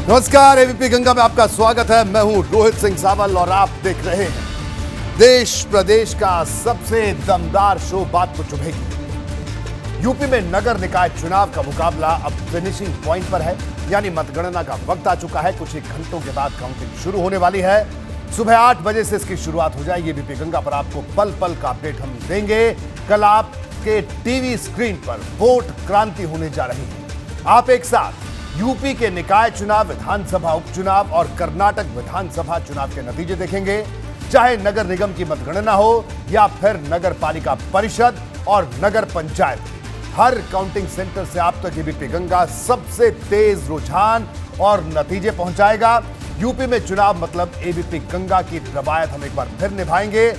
नमस्कार, एबीपी गंगा में आपका स्वागत है। मैं हूं रोहित सिंह सावल और आप देख रहे हैं देश प्रदेश का सबसे दमदार शो बात तो चुभेगी। यूपी में नगर निकाय चुनाव का मुकाबला अब फिनिशिंग पॉइंट पर है, यानी मतगणना का वक्त आ चुका है। कुछ ही घंटों के बाद काउंटिंग शुरू होने वाली है। सुबह 8 बजे से इसकी शुरुआत हो जाएगी। एबीपी गंगा पर आपको पल पल का अपडेट हम देंगे। कल आपके टीवी स्क्रीन पर वोट क्रांति होने जा रही है। आप एक साथ यूपी के निकाय चुनाव, विधानसभा उपचुनाव और कर्नाटक विधानसभा चुनाव के नतीजे देखेंगे। चाहे नगर निगम की मतगणना हो या फिर नगर पालिका परिषद और नगर पंचायत, हर काउंटिंग सेंटर से आप तक एबीपी गंगा सबसे तेज रुझान और नतीजे पहुंचाएगा। यूपी में चुनाव मतलब एबीपी गंगा की रवायत हम एक बार फिर निभाएंगे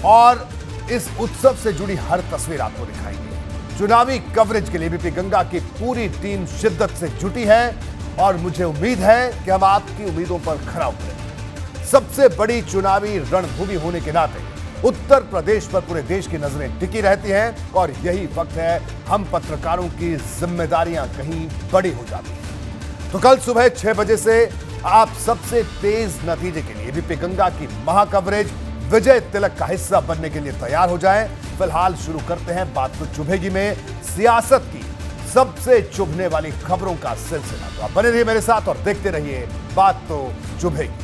और इस उत्सव से जुड़ी हर तस्वीर आपको दिखाएंगे। चुनावी कवरेज के लिए एबीपी गंगा की पूरी टीम शिद्दत से जुटी है और मुझे उम्मीद है कि हम आपकी उम्मीदों पर खरा उतरेंगे। सबसे बड़ी चुनावी रणभूमि होने के नाते उत्तर प्रदेश पर पूरे देश की नजरें टिकी रहती हैं और यही वक्त है हम पत्रकारों की जिम्मेदारियां कहीं बड़ी हो जाती हैं। तो कल सुबह 6 बजे से आप सबसे तेज नतीजे के लिए एबीपी गंगा की महाकवरेज विजय तिलक का हिस्सा बनने के लिए तैयार हो जाएं। फिलहाल शुरू करते हैं बात तो चुभेगी में सियासत की सबसे चुभने वाली खबरों का सिलसिला। तो आप बने रहिए मेरे साथ और देखते रहिए बात तो चुभेगी।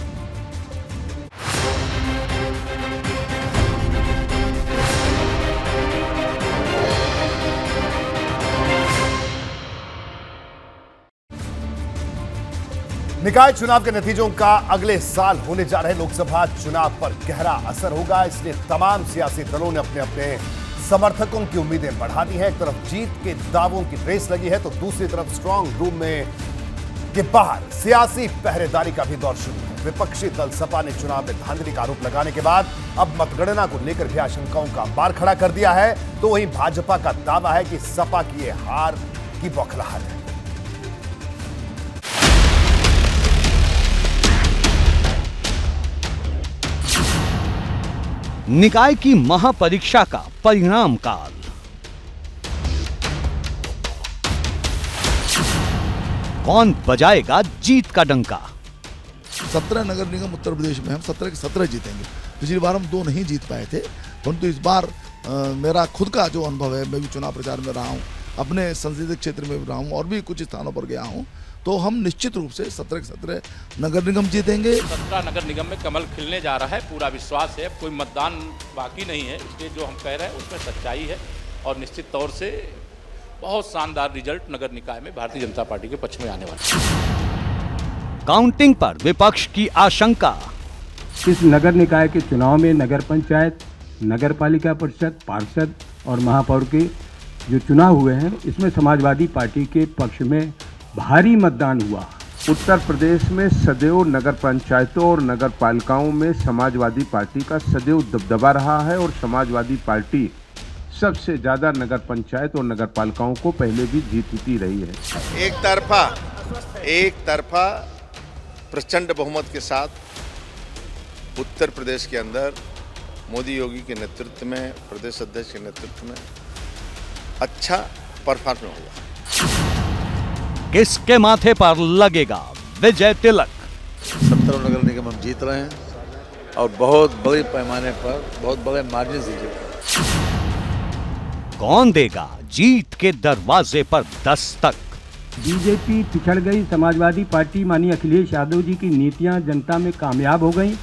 निकाय चुनाव के नतीजों का अगले साल होने जा रहे लोकसभा चुनाव पर गहरा असर होगा, इसलिए तमाम सियासी दलों ने अपने अपने समर्थकों की उम्मीदें बढ़ा दी हैं। एक तरफ जीत के दावों की रेस लगी है तो दूसरी तरफ स्ट्रांग रूम में के बाहर सियासी पहरेदारी का भी दौर शुरू है। विपक्षी दल सपा ने चुनाव में धांधली का आरोप लगाने के बाद अब मतगणना को लेकर भी आशंकाओं का अंबार खड़ा कर दिया है। तो वहीं भाजपा का दावा है कि सपा की यह हार की बौखलाहट है। निकाय की महापरीक्षा का परिणाम काल। कौन बजाएगा जीत का डंका? 17 नगर निगम उत्तर प्रदेश में हम 17 के 17 जीतेंगे। पिछली बार हम 2 नहीं जीत पाए थे, परंतु इस बार मेरा खुद का जो अनुभव है, मैं भी चुनाव प्रचार में रहा हूँ, अपने संसदीय क्षेत्र में रहा हूँ और भी कुछ स्थानों पर गया हूँ, तो हम निश्चित रूप से 17 के 17 नगर निगम जीतेंगे। 17 नगर निगम में कमल खिलने जा रहा है, पूरा विश्वास है। कोई मतदान बाकी नहीं है, इसलिए जो हम कह रहे हैं उसमें सच्चाई है और निश्चित तौर से बहुत शानदार रिजल्ट नगर निकाय में भारतीय जनता पार्टी के पक्ष में आने वाला है। काउंटिंग पर विपक्ष की आशंका। इस नगर निकाय के चुनाव में नगर पंचायत, नगर पालिका परिषद, पार्षद और महापौर के जो चुनाव हुए हैं, इसमें समाजवादी पार्टी के पक्ष में भारी मतदान हुआ। उत्तर प्रदेश में सदैव नगर पंचायतों और नगर पालिकाओं में समाजवादी पार्टी का सदैव दबदबा रहा है और समाजवादी पार्टी सबसे ज़्यादा नगर पंचायत और नगर पालिकाओं को पहले भी जीतती रही है। एक तरफा प्रचंड बहुमत के साथ उत्तर प्रदेश के अंदर मोदी योगी के नेतृत्व में, प्रदेश अध्यक्ष के नेतृत्व में अच्छा परफॉर्मेंस होगा। किसके माथे पर लगेगा विजय तिलक? 17 नगर निगम हम जीत रहे हैं और बहुत बड़े पैमाने पर, बहुत बड़े मार्जिन से जीत रहे हैं। कौन देगा जीत के दरवाजे पर दस्तक? बीजेपी पिछड़ गई, समाजवादी पार्टी माननीय अखिलेश यादव जी की नीतियां जनता में कामयाब हो गई।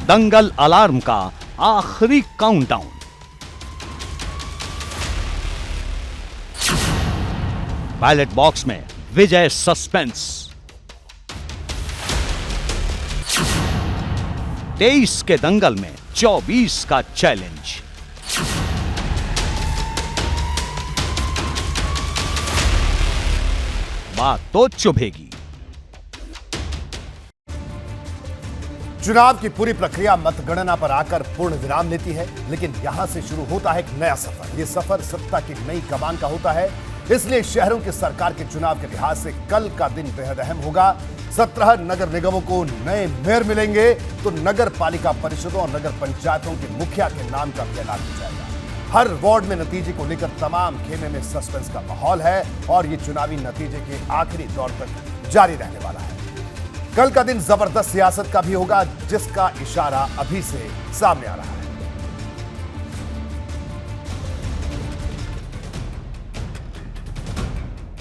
दंगल अलार्म का आखिरी काउंटडाउन। बैलेट बॉक्स में विजय सस्पेंस। 23 के दंगल में 24 का चैलेंज। बात तो चुभेगी। चुनाव की पूरी प्रक्रिया मतगणना पर आकर पूर्ण विराम लेती है, लेकिन यहां से शुरू होता है एक नया सफर। यह सफर सत्ता की नई कमान का होता है, इसलिए शहरों की सरकार के चुनाव के लिहाज से कल का दिन बेहद अहम होगा। 17 नगर निगमों को नए मेयर मिलेंगे तो नगर पालिका परिषदों और नगर पंचायतों के मुखिया के नाम का भी ऐलान हो जाएगा। हर वार्ड में नतीजे को लेकर तमाम खेमे में सस्पेंस का माहौल है और ये चुनावी नतीजे के आखिरी दौर तक जारी रहने वाला है। कल का दिन जबरदस्त सियासत का भी होगा, जिसका इशारा अभी से सामने आ रहा है।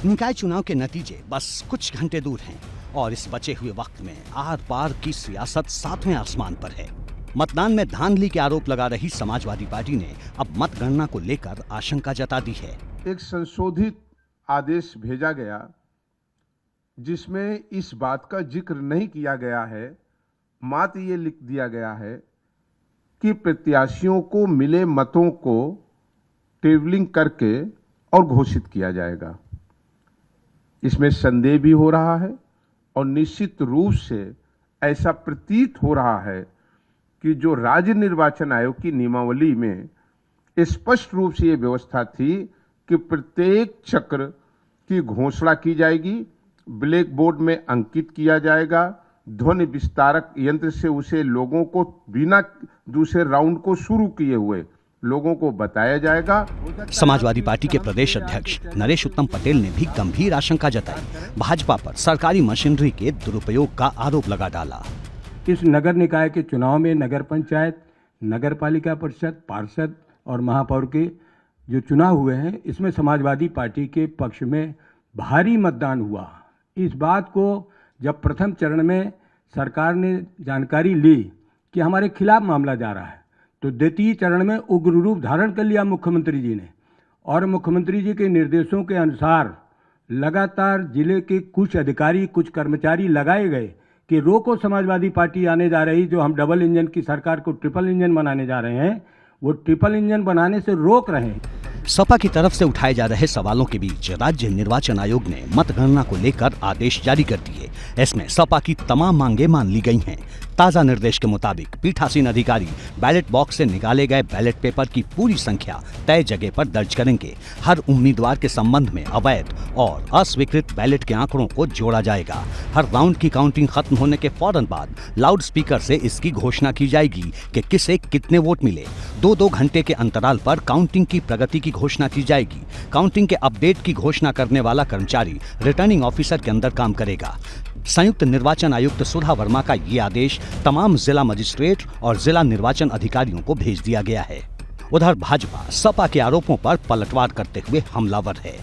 निकाय चुनाव के नतीजे बस कुछ घंटे दूर हैं और इस बचे हुए वक्त में आर पार की सियासत सातवें आसमान पर है। मतदान में धांधली के आरोप लगा रही समाजवादी पार्टी ने अब मतगणना को लेकर आशंका जता दी है। एक संशोधित आदेश भेजा गया जिसमें इस बात का जिक्र नहीं किया गया है, मात्र ये लिख दिया गया है कि प्रत्याशियों को मिले मतों को टेबलिंग करके और घोषित किया जाएगा। इसमें संदेह भी हो रहा है और निश्चित रूप से ऐसा प्रतीत हो रहा है कि जो राज्य निर्वाचन आयोग की नियमावली में स्पष्ट रूप से ये व्यवस्था थी कि प्रत्येक चक्र की घोषणा की जाएगी, ब्लैक बोर्ड में अंकित किया जाएगा, ध्वनि विस्तारक यंत्र से उसे लोगों को बिना दूसरे राउंड को शुरू किए हुए लोगों को बताया जाएगा। समाजवादी पार्टी के प्रदेश अध्यक्ष नरेश उत्तम पटेल ने भी गंभीर आशंका जताई, भाजपा पर सरकारी मशीनरी के दुरुपयोग का आरोप लगा डाला। इस नगर निकाय के चुनाव में नगर पंचायत, नगर पालिका परिषद, पार्षद और महापौर के जो चुनाव हुए हैं, इसमें समाजवादी पार्टी के पक्ष में भारी मतदान हुआ। इस बात को जब प्रथम चरण में सरकार ने जानकारी ली कि हमारे खिलाफ मामला जा रहा है, तो द्वितीय चरण में उग्र रूप धारण कर लिया मुख्यमंत्री जी ने, और मुख्यमंत्री जी के निर्देशों के अनुसार लगातार जिले के कुछ अधिकारी, कुछ कर्मचारी लगाए गए कि रोको समाजवादी पार्टी आने जा रही, जो हम डबल इंजन की सरकार को ट्रिपल इंजन बनाने जा रहे हैं, वो ट्रिपल इंजन बनाने से रोक रहे हैं। सपा की तरफ से उठाए जा रहे सवालों के बीच राज्य निर्वाचन आयोग ने मतगणना को लेकर आदेश जारी कर दिए। इसमें सपा की तमाम मांगे मान ली गई हैं। ताजा निर्देश के मुताबिक पीठासीन अधिकारी बैलेट बॉक्स से निकाले गए बैलेट पेपर की पूरी संख्या तय जगह पर दर्ज करेंगे। हर उम्मीदवार के संबंध में अवैध और अस्वीकृत बैलेट के आंकड़ों को जोड़ा जाएगा। हर राउंड की काउंटिंग खत्म होने के फौरन बाद लाउड स्पीकर से इसकी घोषणा की जाएगी कि किसे कितने वोट मिले। 2-2 घंटे के अंतराल पर काउंटिंग की प्रगति की घोषणा की जाएगी। काउंटिंग के अपडेट की घोषणा करने वाला कर्मचारी रिटर्निंग ऑफिसर के अंदर काम करेगा। संयुक्त निर्वाचन आयुक्त सुधा वर्मा का ये आदेश तमाम जिला मजिस्ट्रेट और जिला निर्वाचन अधिकारियों को भेज दिया गया है। उधर भाजपा सपा के आरोपों पर पलटवार करते हुए हमलावर है।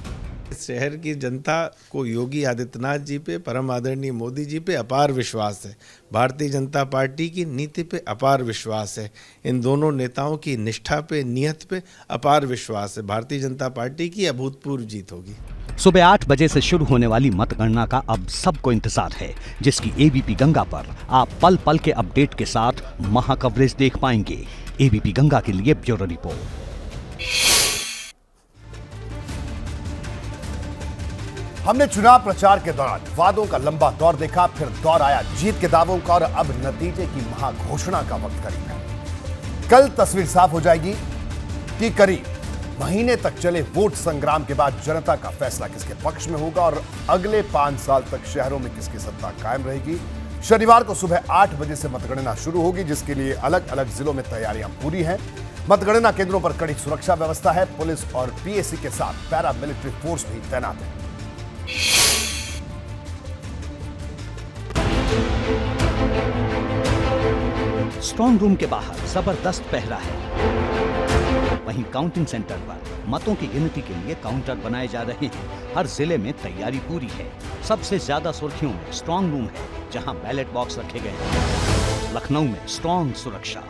शहर की जनता को योगी आदित्यनाथ जी पे, परम आदरणीय मोदी जी पे अपार विश्वास है। भारतीय जनता पार्टी की नीति पे अपार विश्वास है। इन दोनों नेताओं की निष्ठा पे, नियत पे अपार विश्वास है। भारतीय जनता पार्टी की अभूतपूर्व जीत होगी। सुबह 8 बजे से शुरू होने वाली मतगणना का अब सबको इंतजार है, जिसकी एबीपी गंगा पर आप पल पल के अपडेट के साथ महा कवरेज देख पाएंगे। एबीपी गंगा के लिए ब्यूरो रिपोर्ट। हमने चुनाव प्रचार के दौरान वादों का लंबा दौर देखा, फिर दौर आया जीत के दावों का और अब नतीजे की महाघोषणा का वक्त करीब है। कल तस्वीर साफ हो जाएगी कि करीब महीने तक चले वोट संग्राम के बाद जनता का फैसला किसके पक्ष में होगा और अगले 5 साल तक शहरों में किसकी सत्ता कायम रहेगी। शनिवार को सुबह 8 बजे से मतगणना शुरू होगी, जिसके लिए अलग अलग जिलों में तैयारियां पूरी हैं। मतगणना केंद्रों पर कड़ी सुरक्षा व्यवस्था है। पुलिस और पीएसी के साथ पैरामिलिट्री फोर्स भी तैनात है। स्ट्रॉन्ग रूम के बाहर जबरदस्त पहरा है। वहीं काउंटिंग सेंटर पर मतों की गिनती के लिए काउंटर बनाए जा रहे हैं। हर जिले में तैयारी पूरी है। सबसे ज्यादा सुर्खियों में स्ट्रॉन्ग रूम है, जहां बैलेट बॉक्स रखे गए हैं। लखनऊ में स्ट्रॉन्ग सुरक्षा।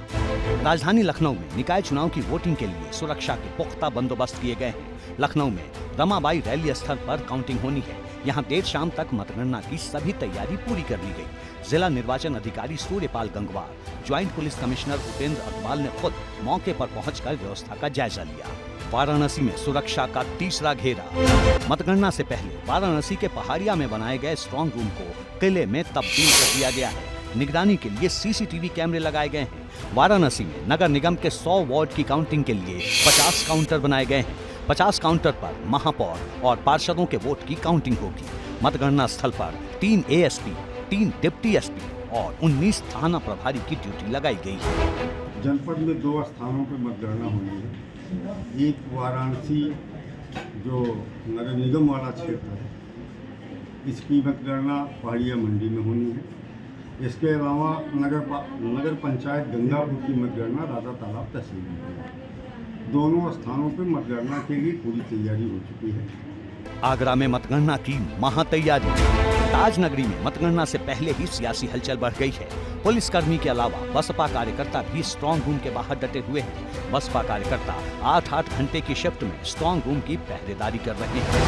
राजधानी लखनऊ में निकाय चुनाव की वोटिंग के लिए सुरक्षा के पुख्ता बंदोबस्त किए गए हैं। लखनऊ में रमाबाई रैली स्थल पर काउंटिंग होनी है। यहाँ देर शाम तक मतगणना की सभी तैयारी पूरी कर ली गई। जिला निर्वाचन अधिकारी Suryapal Gangwar, joint police commissioner Upendra Agarwal ने खुद मौके पर पहुंचकर व्यवस्था का जायजा लिया। वाराणसी में सुरक्षा का तीसरा घेरा। मतगणना से पहले वाराणसी के पहाड़िया में बनाए गए स्ट्रॉन्ग रूम को किले में तब्दील कर दिया गया है। निगरानी के लिए सीसीटीवी कैमरे लगाए गए हैं। वाराणसी में नगर निगम के 100 वार्ड की काउंटिंग के लिए 50 काउंटर बनाए गए हैं। 50 काउंटर पर महापौर और पार्षदों के वोट की काउंटिंग होगी। मतगणना स्थल पर 3 एएसपी, 3 डिप्टी एसपी और 19 थाना प्रभारी की ड्यूटी लगाई गई है। जनपद में 2 स्थानों पर मतगणना होनी है। एक वाराणसी जो नगर निगम वाला क्षेत्र है, इसकी मतगणना पहाड़िया मंडी में होनी है। इसके अलावा नगर पंचायत गंगापुर की मतगणना राजा तालाब तहसील में होगी। दोनों स्थानों पर मतगणना के लिए पूरी तैयारी हो चुकी है। आगरा में मतगणना की महातैयारी। ताजनगरी में मतगणना से पहले ही सियासी हलचल बढ़ गई है। पुलिसकर्मी के अलावा बसपा कार्यकर्ता भी स्ट्रांग रूम के बाहर डटे हुए हैं। बसपा कार्यकर्ता 8-8 घंटे की शिफ्ट में स्ट्रांग रूम की पहरेदारी कर रहे हैं।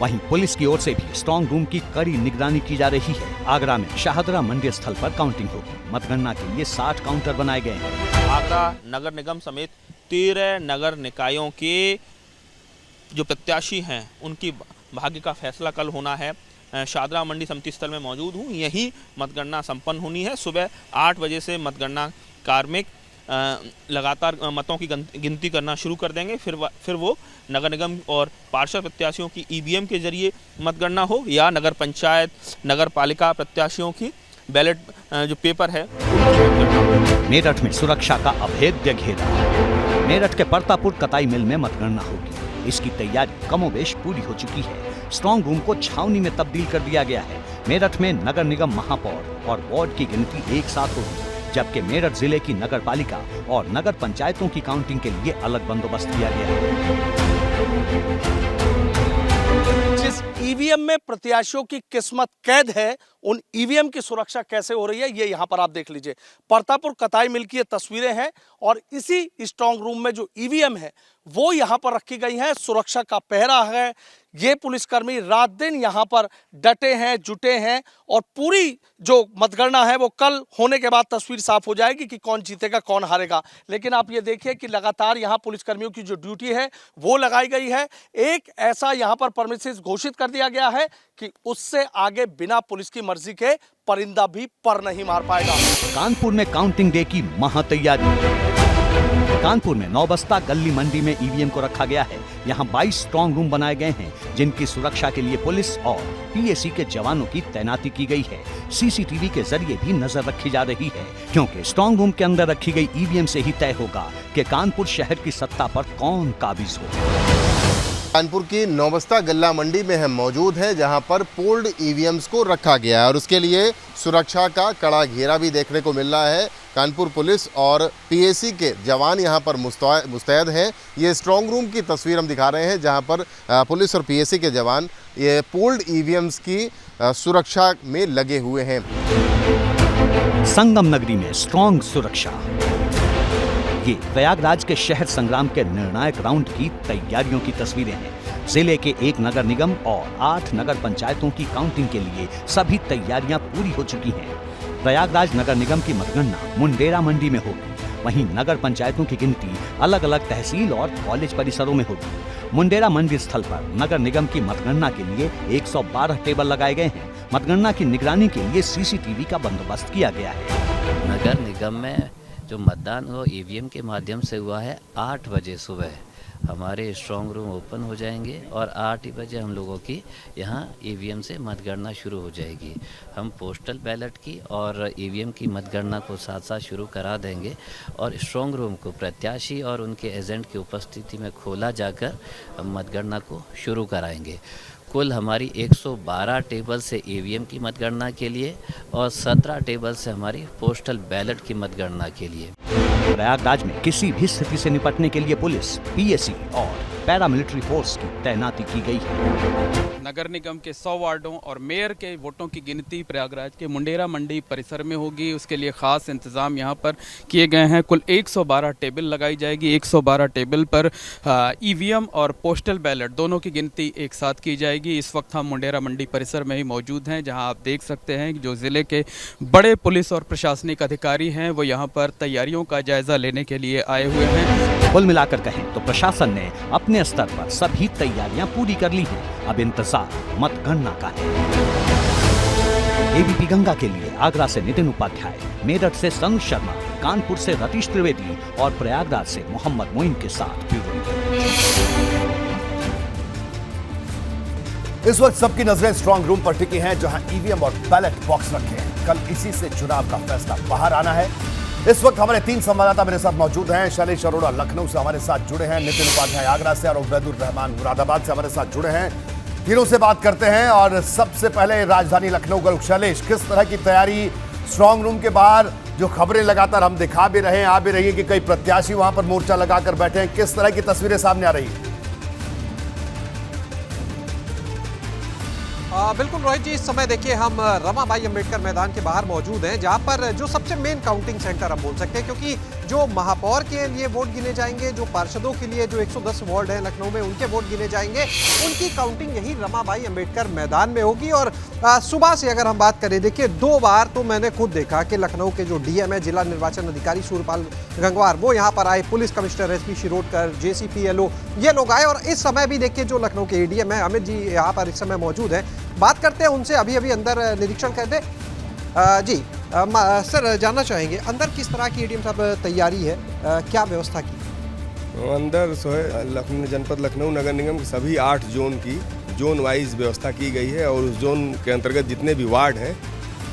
वहीं पुलिस की ओर से भी स्ट्रांग रूम की कड़ी निगरानी की जा रही है। आगरा में शाहदरा मंडी स्थल पर काउंटिंग होगी। मतगणना के लिए 60 काउंटर बनाए गए हैं। आगरा नगर निगम समेत 13 नगर निकायों के जो प्रत्याशी हैं उनकी भाग्य का फैसला कल होना है। शाहदरा मंडी समिति स्थल में मौजूद हूँ। यही मतगणना संपन्न होनी है। सुबह 8 बजे से मतगणना कार्मिक लगातार मतों की गिनती करना शुरू कर देंगे। फिर वो नगर निगम और पार्षद प्रत्याशियों की ईवीएम के जरिए मतगणना हो या नगर पंचायत नगर पालिका प्रत्याशियों की बैलेट जो पेपर है। मेरठ में सुरक्षा का अभेद्य घेरा। मेरठ के परतापुर कताई मिल में मतगणना होगी। इसकी तैयारी कमोबेश पूरी हो चुकी है। स्ट्रांग रूम को छावनी में तब्दील कर दिया गया है। मेरठ में नगर निगम महापौर और वार्ड की गिनती एक साथ होगी, जबकि मेरठ जिले की नगर पालिका और नगर पंचायतों की काउंटिंग के लिए अलग बंदोबस्त किया गया है। जिस ईवीएम में प्रत्याशियों की किस्मत कैद है, उन ईवीएम की सुरक्षा कैसे हो रही है ये यहाँ पर आप देख लीजिए। परतापुर कताई मिल की ये तस्वीरें हैं और इसी स्ट्रांग रूम में जो ईवीएम है वो यहाँ पर रखी गई हैं। सुरक्षा का पहरा है। ये पुलिसकर्मी रात दिन यहाँ पर डटे हैं, जुटे हैं और पूरी जो मतगणना है वो कल होने के बाद तस्वीर साफ हो जाएगी कि कौन जीतेगा कौन हारेगा। लेकिन आप ये देखिए कि लगातार यहाँ पुलिसकर्मियों की जो ड्यूटी है वो लगाई गई है। एक ऐसा यहाँ पर परमिसेस घोषित कर दिया गया है कि उससे आगे बिना पुलिस की मर्जी के परिंदा भी पर नहीं मार पाएगा। कानपुर में काउंटिंग डे की महातैयारी। कानपुर में नौबस्ता गली मंडी में ईवीएम को रखा गया है। यहाँ 22 स्ट्रांग रूम बनाए गए हैं, जिनकी सुरक्षा के लिए पुलिस और पीएसी के जवानों की तैनाती की गई है। सीसीटीवी के जरिए भी नजर रखी जा रही है, क्योंकि स्ट्रांग रूम के अंदर रखी गई ईवीएम से ही तय होगा कि कानपुर शहर की सत्ता पर कौन काबिज हो। कानपुर की नौबस्ता गल्ला मंडी में हम मौजूद हैं, जहां पर पोल्ड ईवीएम्स को रखा गया है और उसके लिए सुरक्षा का कड़ा घेरा भी देखने को मिल रहा है। कानपुर पुलिस और पीएसी के जवान यहां पर मुस्तैद हैं। ये स्ट्रांग रूम की तस्वीर हम दिखा रहे हैं, जहां पर पुलिस और पीएसी के जवान ये पोल्ड ईवीएम्स की सुरक्षा में लगे हुए हैं। संगम नगरी में स्ट्रांग सुरक्षा। ये प्रयागराज के शहर संग्राम के निर्णायक राउंड की तैयारियों की तस्वीरें हैं। जिले के 1 नगर निगम और 8 नगर पंचायतों की काउंटिंग के लिए सभी तैयारियां पूरी हो चुकी हैं। प्रयागराज नगर निगम की मतगणना मुंडेरा मंडी में होगी। वहीं नगर पंचायतों की गिनती अलग अलग तहसील और कॉलेज परिसरों में होगी। मुंडेरा मंडी स्थल पर नगर निगम की मतगणना के लिए 112 टेबल लगाए गए हैं। मतगणना की निगरानी के लिए सीसीटीवी का बंदोबस्त किया गया है। नगर निगम में जो मतदान वो ईवीएम के माध्यम से हुआ है। 8 बजे सुबह हमारे स्ट्रांग रूम ओपन हो जाएंगे और 8 ही बजे हम लोगों की यहाँ ईवीएम से मतगणना शुरू हो जाएगी। हम पोस्टल बैलेट की और ईवीएम की मतगणना को साथ साथ शुरू करा देंगे और स्ट्रांग रूम को प्रत्याशी और उनके एजेंट की उपस्थिति में खोला जाकर हम मतगणना को शुरू कराएंगे। कुल हमारी 112 टेबल से ईवीएम की मतगणना के लिए और 17 टेबल से हमारी पोस्टल बैलेट की मतगणना के लिए। प्रयागराज में किसी भी स्थिति से निपटने के लिए पुलिस, पीएसी और पैरामिलिट्री फोर्स की तैनाती की गई है। नगर निगम के 100 वार्डों और मेयर के वोटों की गिनती प्रयागराज के मुंडेरा मंडी परिसर में होगी। उसके लिए खास इंतजाम यहाँ पर किए गए हैं। कुल 112 टेबल लगाई जाएगी। 112 टेबल पर ईवीएम और पोस्टल बैलेट दोनों की गिनती एक साथ की जाएगी। इस वक्त हम मुंडेरा मंडी परिसर में ही मौजूद हैं, जहाँ आप देख सकते हैं जो जिले के बड़े पुलिस और प्रशासनिक अधिकारी हैं वो यहाँ पर तैयारियों का जायजा लेने के लिए आए हुए हैं। कुल मिलाकर कहें तो प्रशासन ने अपने स्तर पर सभी तैयारियां पूरी कर ली हैं। अब इंतजार मतगणना का है। एबीपी गंगा के लिए आगरा से नितिन उपाध्याय, मेरठ से संग शर्मा, कानपुर से रतीश त्रिवेदी और प्रयागराज से मोहम्मद मोइन के साथ ब्यूरो रिपोर्ट। इस वक्त सबकी नजरें स्ट्रांग रूम पर टिकी हैं, जहां ईवीएम और बैलेट बॉक्स रखे हैं। कल इसी से चुनाव का फैसला बाहर आना है। इस वक्त हमारे 3 संवाददाता मेरे साथ मौजूद हैं। शैलेश अरोड़ा लखनऊ से हमारे साथ जुड़े हैं, नितिन उपाध्याय आगरा से और उबैदुर रहमान मुरादाबाद से हमारे साथ जुड़े हैं। तीनों से बात करते हैं और सबसे पहले राजधानी लखनऊ का रुख। शैलेश, किस तरह की तैयारी स्ट्रांग रूम के बाहर, जो खबरें लगातार हम दिखा भी रहे हैं, आ भी रही है कि कई प्रत्याशी वहां पर मोर्चा लगाकर बैठे हैं, किस तरह की तस्वीरें सामने आ रही है? बिल्कुल रोहित जी, इस समय देखिए हम रमाबाई अंबेडकर मैदान के बाहर मौजूद हैं, जहां पर जो सबसे मेन काउंटिंग सेंटर हम बोल सकते हैं, क्योंकि जो महापौर के लिए वोट गिने जाएंगे, जो पार्षदों के लिए जो 110 वार्ड है लखनऊ में उनके वोट गिने जाएंगे, उनकी काउंटिंग यही रमाबाई अंबेडकर मैदान में होगी। और सुबह से अगर हम बात करें, देखिए 2 बार तो मैंने खुद देखा कि लखनऊ के जो डीएम है, जिला निर्वाचन अधिकारी सूर्यपाल गंगवार, वो यहाँ पर आए, पुलिस कमिश्नर एसपी शिरोडकर, जेसीपीएलओ, ये लोग आए। और इस समय भी देखिए जो लखनऊ के एडीएम है अमित जी यहाँ पर इस समय मौजूद है, बात करते हैं उनसे। अभी अंदर निरीक्षण करते जी। सर, जानना चाहेंगे अंदर किस तरह की एडीएम साहब तैयारी है, क्या व्यवस्था की? अंदर लखनऊ जनपद लखनऊ नगर निगम के सभी 8 जोन की जोन वाइज व्यवस्था की गई है और उस जोन के अंतर्गत जितने भी वार्ड हैं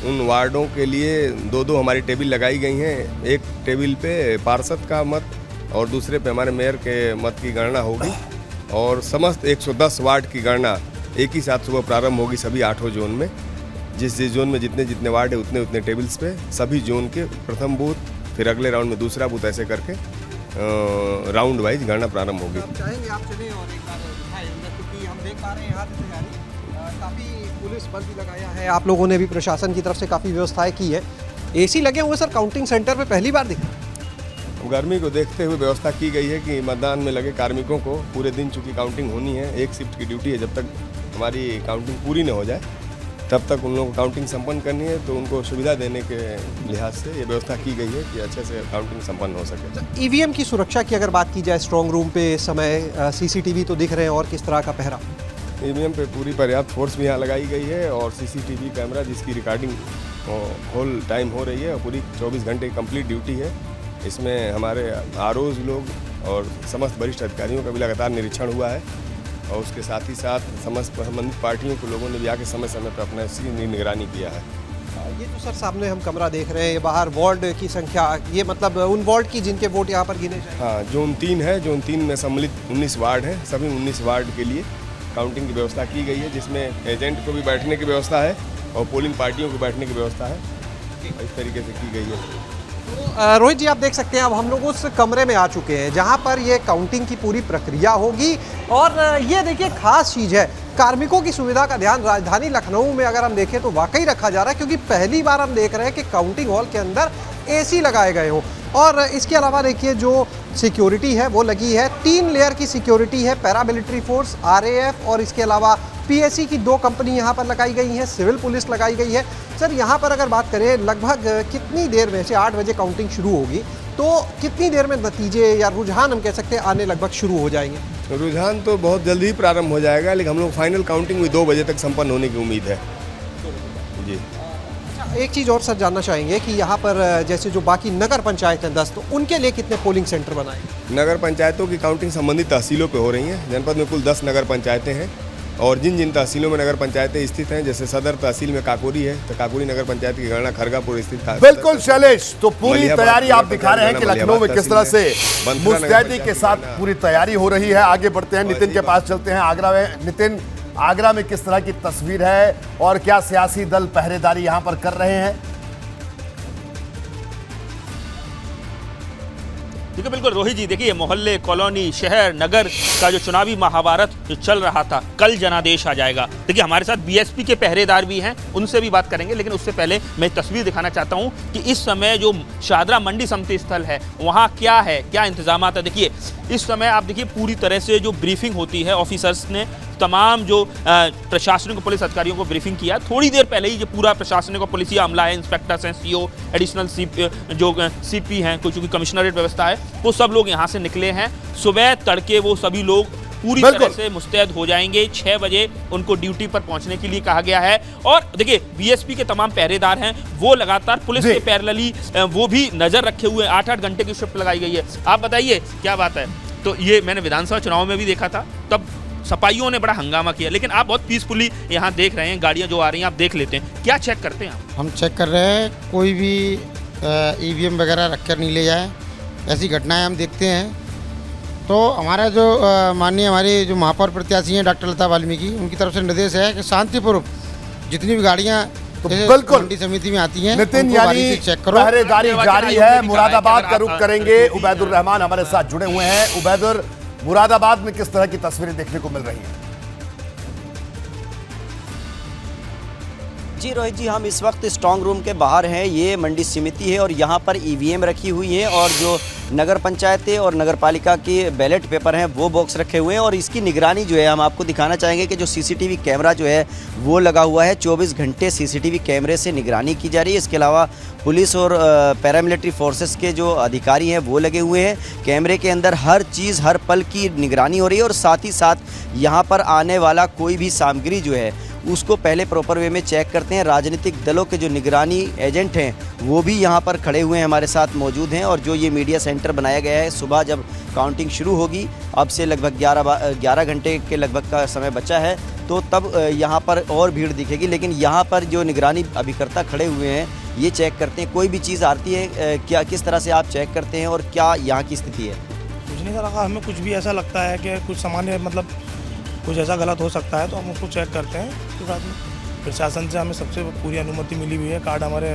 उन वार्डों के लिए 2-2 हमारी टेबल लगाई गई हैं। एक टेबल पे पार्षद का मत और दूसरे पे हमारे मेयर के मत की गणना होगी और समस्त 110 वार्ड की गणना एक ही साथ सुबह प्रारंभ होगी सभी 8 जोन में। जिस जोन में जितने वार्ड है उतने टेबल्स पे सभी जोन के प्रथम बूथ, फिर अगले राउंड में दूसरा बूथ, ऐसे करके राउंड वाइज गणना प्रारंभ होगी। हम चाहेंगे आप चलें और एक बार दिखाएं अंदर, क्योंकि हम देख पा रहे हैं यहाँ से तैयारी, काफ़ी पुलिस बल भी लगाया है, आप लोगों ने भी प्रशासन की तरफ से काफ़ी व्यवस्थाएं की है। एसी लगे हुए सर काउंटिंग सेंटर पे पहली बार दिखा? गर्मी को देखते हुए व्यवस्था की गई है कि मतदान में लगे कार्मिकों को पूरे दिन चूँकि काउंटिंग होनी है, एक शिफ्ट की ड्यूटी है, जब तक हमारी काउंटिंग पूरी न हो जाए तब तक उन लोगों को काउंटिंग संपन्न करनी है, तो उनको सुविधा देने के लिहाज से ये व्यवस्था की गई है कि अच्छे से काउंटिंग संपन्न हो सके। ईवीएम की सुरक्षा की अगर बात की जाए, स्ट्रांग रूम पे समय सीसीटीवी तो दिख रहे हैं, और किस तरह का पहरा? ईवीएम पे पूरी पर्याप्त फोर्स भी यहाँ लगाई गई है और सीसीटीवी कैमरा जिसकी रिकॉर्डिंग होल टाइम हो रही है और पूरी 24 घंटे की कंप्लीट ड्यूटी है। इसमें हमारे आरओज लोग और समस्त वरिष्ठ अधिकारियों का भी लगातार निरीक्षण हुआ है और उसके साथ ही साथ समस्त संबंधित पार्टियों के लोगों ने भी आके समय समय पर अपना इसकी निगरानी किया है। ये तो सर सामने हम कमरा देख रहे हैं, बाहर वार्ड की संख्या, ये मतलब उन वार्ड की जिनके वोट यहाँ पर गिने जाएंगे? हाँ, जोन 3 है, जोन 3 में सम्मिलित 19 वार्ड हैं, सभी 19 वार्ड के लिए काउंटिंग की व्यवस्था की गई है, जिसमें एजेंट को भी बैठने की व्यवस्था है और पोलिंग पार्टियों को बैठने की व्यवस्था है, इस तरीके से की गई है। तो रोहित जी, आप देख सकते हैं अब हम लोग उस कमरे में आ चुके हैं जहां पर ये काउंटिंग की पूरी प्रक्रिया होगी। और ये देखिए खास चीज़ है, कार्मिकों की सुविधा का ध्यान राजधानी लखनऊ में अगर हम देखें तो वाकई रखा जा रहा है, क्योंकि पहली बार हम देख रहे हैं कि काउंटिंग हॉल के अंदर एसी लगाए गए हों। और इसके अलावा देखिए जो सिक्योरिटी है वो लगी है, 3 लेयर की सिक्योरिटी है, पैरामिलिट्री फोर्स, आरएएफ और इसके अलावा पीएससी की 2 कंपनी यहाँ पर लगाई गई हैं, सिविल पुलिस लगाई गई है। सर, यहाँ पर अगर बात करें लगभग कितनी देर में से 8 बजे काउंटिंग शुरू होगी, तो कितनी देर में नतीजे या रुझान हम कह सकते हैं आने लगभग शुरू हो जाएंगे? रुझान तो बहुत जल्दी ही प्रारंभ हो जाएगा, लेकिन हम लोग फाइनल काउंटिंग भी 2 बजे तक संपन्न होने की उम्मीद है जी। एक चीज़ और सर जानना चाहेंगे कि यहाँ पर जैसे जो बाकी नगर पंचायत हैं 10, तो उनके लिए कितने पोलिंग सेंटर बनाए? नगर पंचायतों की काउंटिंग संबंधित तहसीलों पे हो रही है। जनपद में कुल 10 नगर पंचायतें हैं और जिन तहसीलों में नगर पंचायतें स्थित हैं, जैसे सदर तहसील में काकोरी है, तो काकोरी नगर पंचायत की गणना खरगापुर स्थित है। बिल्कुल शैलेश, तो पूरी तैयारी आप दिखा रहे हैं कि लखनऊ में किस तरह से मुस्तैदी के साथ पूरी तैयारी हो रही है। आगे बढ़ते हैं, नितिन के पास चलते हैं। आगरा में नितिन, आगरा में किस तरह की तस्वीर है और क्या सियासी दल पहरेदारी यहां पर कर रहे हैं? देखिए बिल्कुल रोहित जी, देखिए मोहल्ले, कॉलोनी, शहर, नगर का जो चुनावी महाभारत जो चल रहा था, कल जनादेश आ जाएगा। देखिए हमारे साथ बीएसपी के पहरेदार भी हैं, उनसे भी बात करेंगे, लेकिन उससे पहले मैं तस्वीर दिखाना चाहता हूं कि इस समय जो शादरा मंडी समिति स्थल है वहां क्या है, क्या इंतजाम है। देखिए इस समय आप देखिए पूरी तरह से जो ब्रीफिंग होती है, ऑफिसर्स ने तमाम जो प्रशासनिक और पुलिस अधिकारियों को ब्रीफिंग किया। थोड़ी देर पहले ही जो पूरा प्रशासनिक और पुलिस अमला है, इंस्पेक्टर्स हैं, सीओ, एडिशनल सीपी हैं, कुछ कमिश्नरेट व्यवस्था है, वो सब लोग यहाँ से निकले हैं। सुबह तड़के वो सभी लोग पूरी तरह से मुस्तैद हो जाएंगे। 6 बजे उनको ड्यूटी पर पहुंचने के लिए कहा गया है। और देखिए बीएसपी के तमाम पहरेदार हैं, वो लगातार पुलिस के पैरेलली वो भी नजर रखे हुए, 8-8 घंटे की शिफ्ट लगाई गई है। आप बताइए क्या बात है? तो ये मैंने विधानसभा चुनाव में भी देखा था, तब सपाइयों ने बड़ा हंगामा किया, लेकिन आप बहुत पीसफुली यहाँ देख रहे हैं, गाड़ियाँ जो आ रही हैं आप देख लेते हैं। क्या चेक करते हैं आप? हम चेक कर रहे हैं कोई भी ईवीएम वगैरह रख कर नहीं ले जाए, ऐसी घटनाएं हम देखते हैं तो हमारा जो माननीय हमारी जो महापौर प्रत्याशी हैं डॉक्टर लता वाल्मीकि, उनकी तरफ से निर्देश है कि शांतिपूर्वक जितनी भी गाड़ियाँ तो बिल्कुल मंडी समिति में आती हैं नितिन, यानी पहरेदारी जारी है। मुरादाबाद का रुख करेंगे। उबैदुर रहमान हमारे साथ जुड़े हुए हैं। उबैदुर, मुरादाबाद में किस तरह की तस्वीरें देखने को मिल रही हैं? जी रोहित जी, हम इस वक्त स्ट्रांग रूम के बाहर हैं। ये मंडी समिति है और यहाँ पर ईवीएम रखी हुई है और जो नगर पंचायतें और नगर पालिका के बैलेट पेपर हैं वो बॉक्स रखे हुए हैं और इसकी निगरानी जो है हम आपको दिखाना चाहेंगे कि जो सीसीटीवी कैमरा जो है वो लगा हुआ है। 24 घंटे सीसीटीवी कैमरे से निगरानी की जा रही है। इसके अलावा पुलिस और पैरामिलिट्री फोर्सेस के जो अधिकारी हैं वो लगे हुए हैं। कैमरे के अंदर हर चीज़, हर पल की निगरानी हो रही है और साथ ही साथ यहाँ पर आने वाला कोई भी सामग्री जो है उसको पहले प्रॉपर वे में चेक करते हैं। राजनीतिक दलों के जो निगरानी एजेंट हैं वो भी यहाँ पर खड़े हुए हैं, हमारे साथ मौजूद हैं। और जो ये मीडिया सेंटर बनाया गया है, सुबह जब काउंटिंग शुरू होगी, अब से लगभग 11 घंटे के लगभग का समय बचा है, तो तब यहाँ पर और भीड़ दिखेगी। लेकिन यहाँ पर जो निगरानी अभिकर्ता खड़े हुए हैं ये चेक करते हैं। कोई भी चीज़ आती है क्या, किस तरह से आप चेक करते हैं और क्या यहाँ की स्थिति है? कुछ नहीं सर, हमें कुछ भी ऐसा लगता है कि कुछ सामान्य मतलब कुछ ऐसा गलत हो सकता है तो हम उसको चेक करते हैं। उसके साथ में प्रशासन से हमें सबसे पूरी अनुमति मिली हुई है। कार्ड हमारे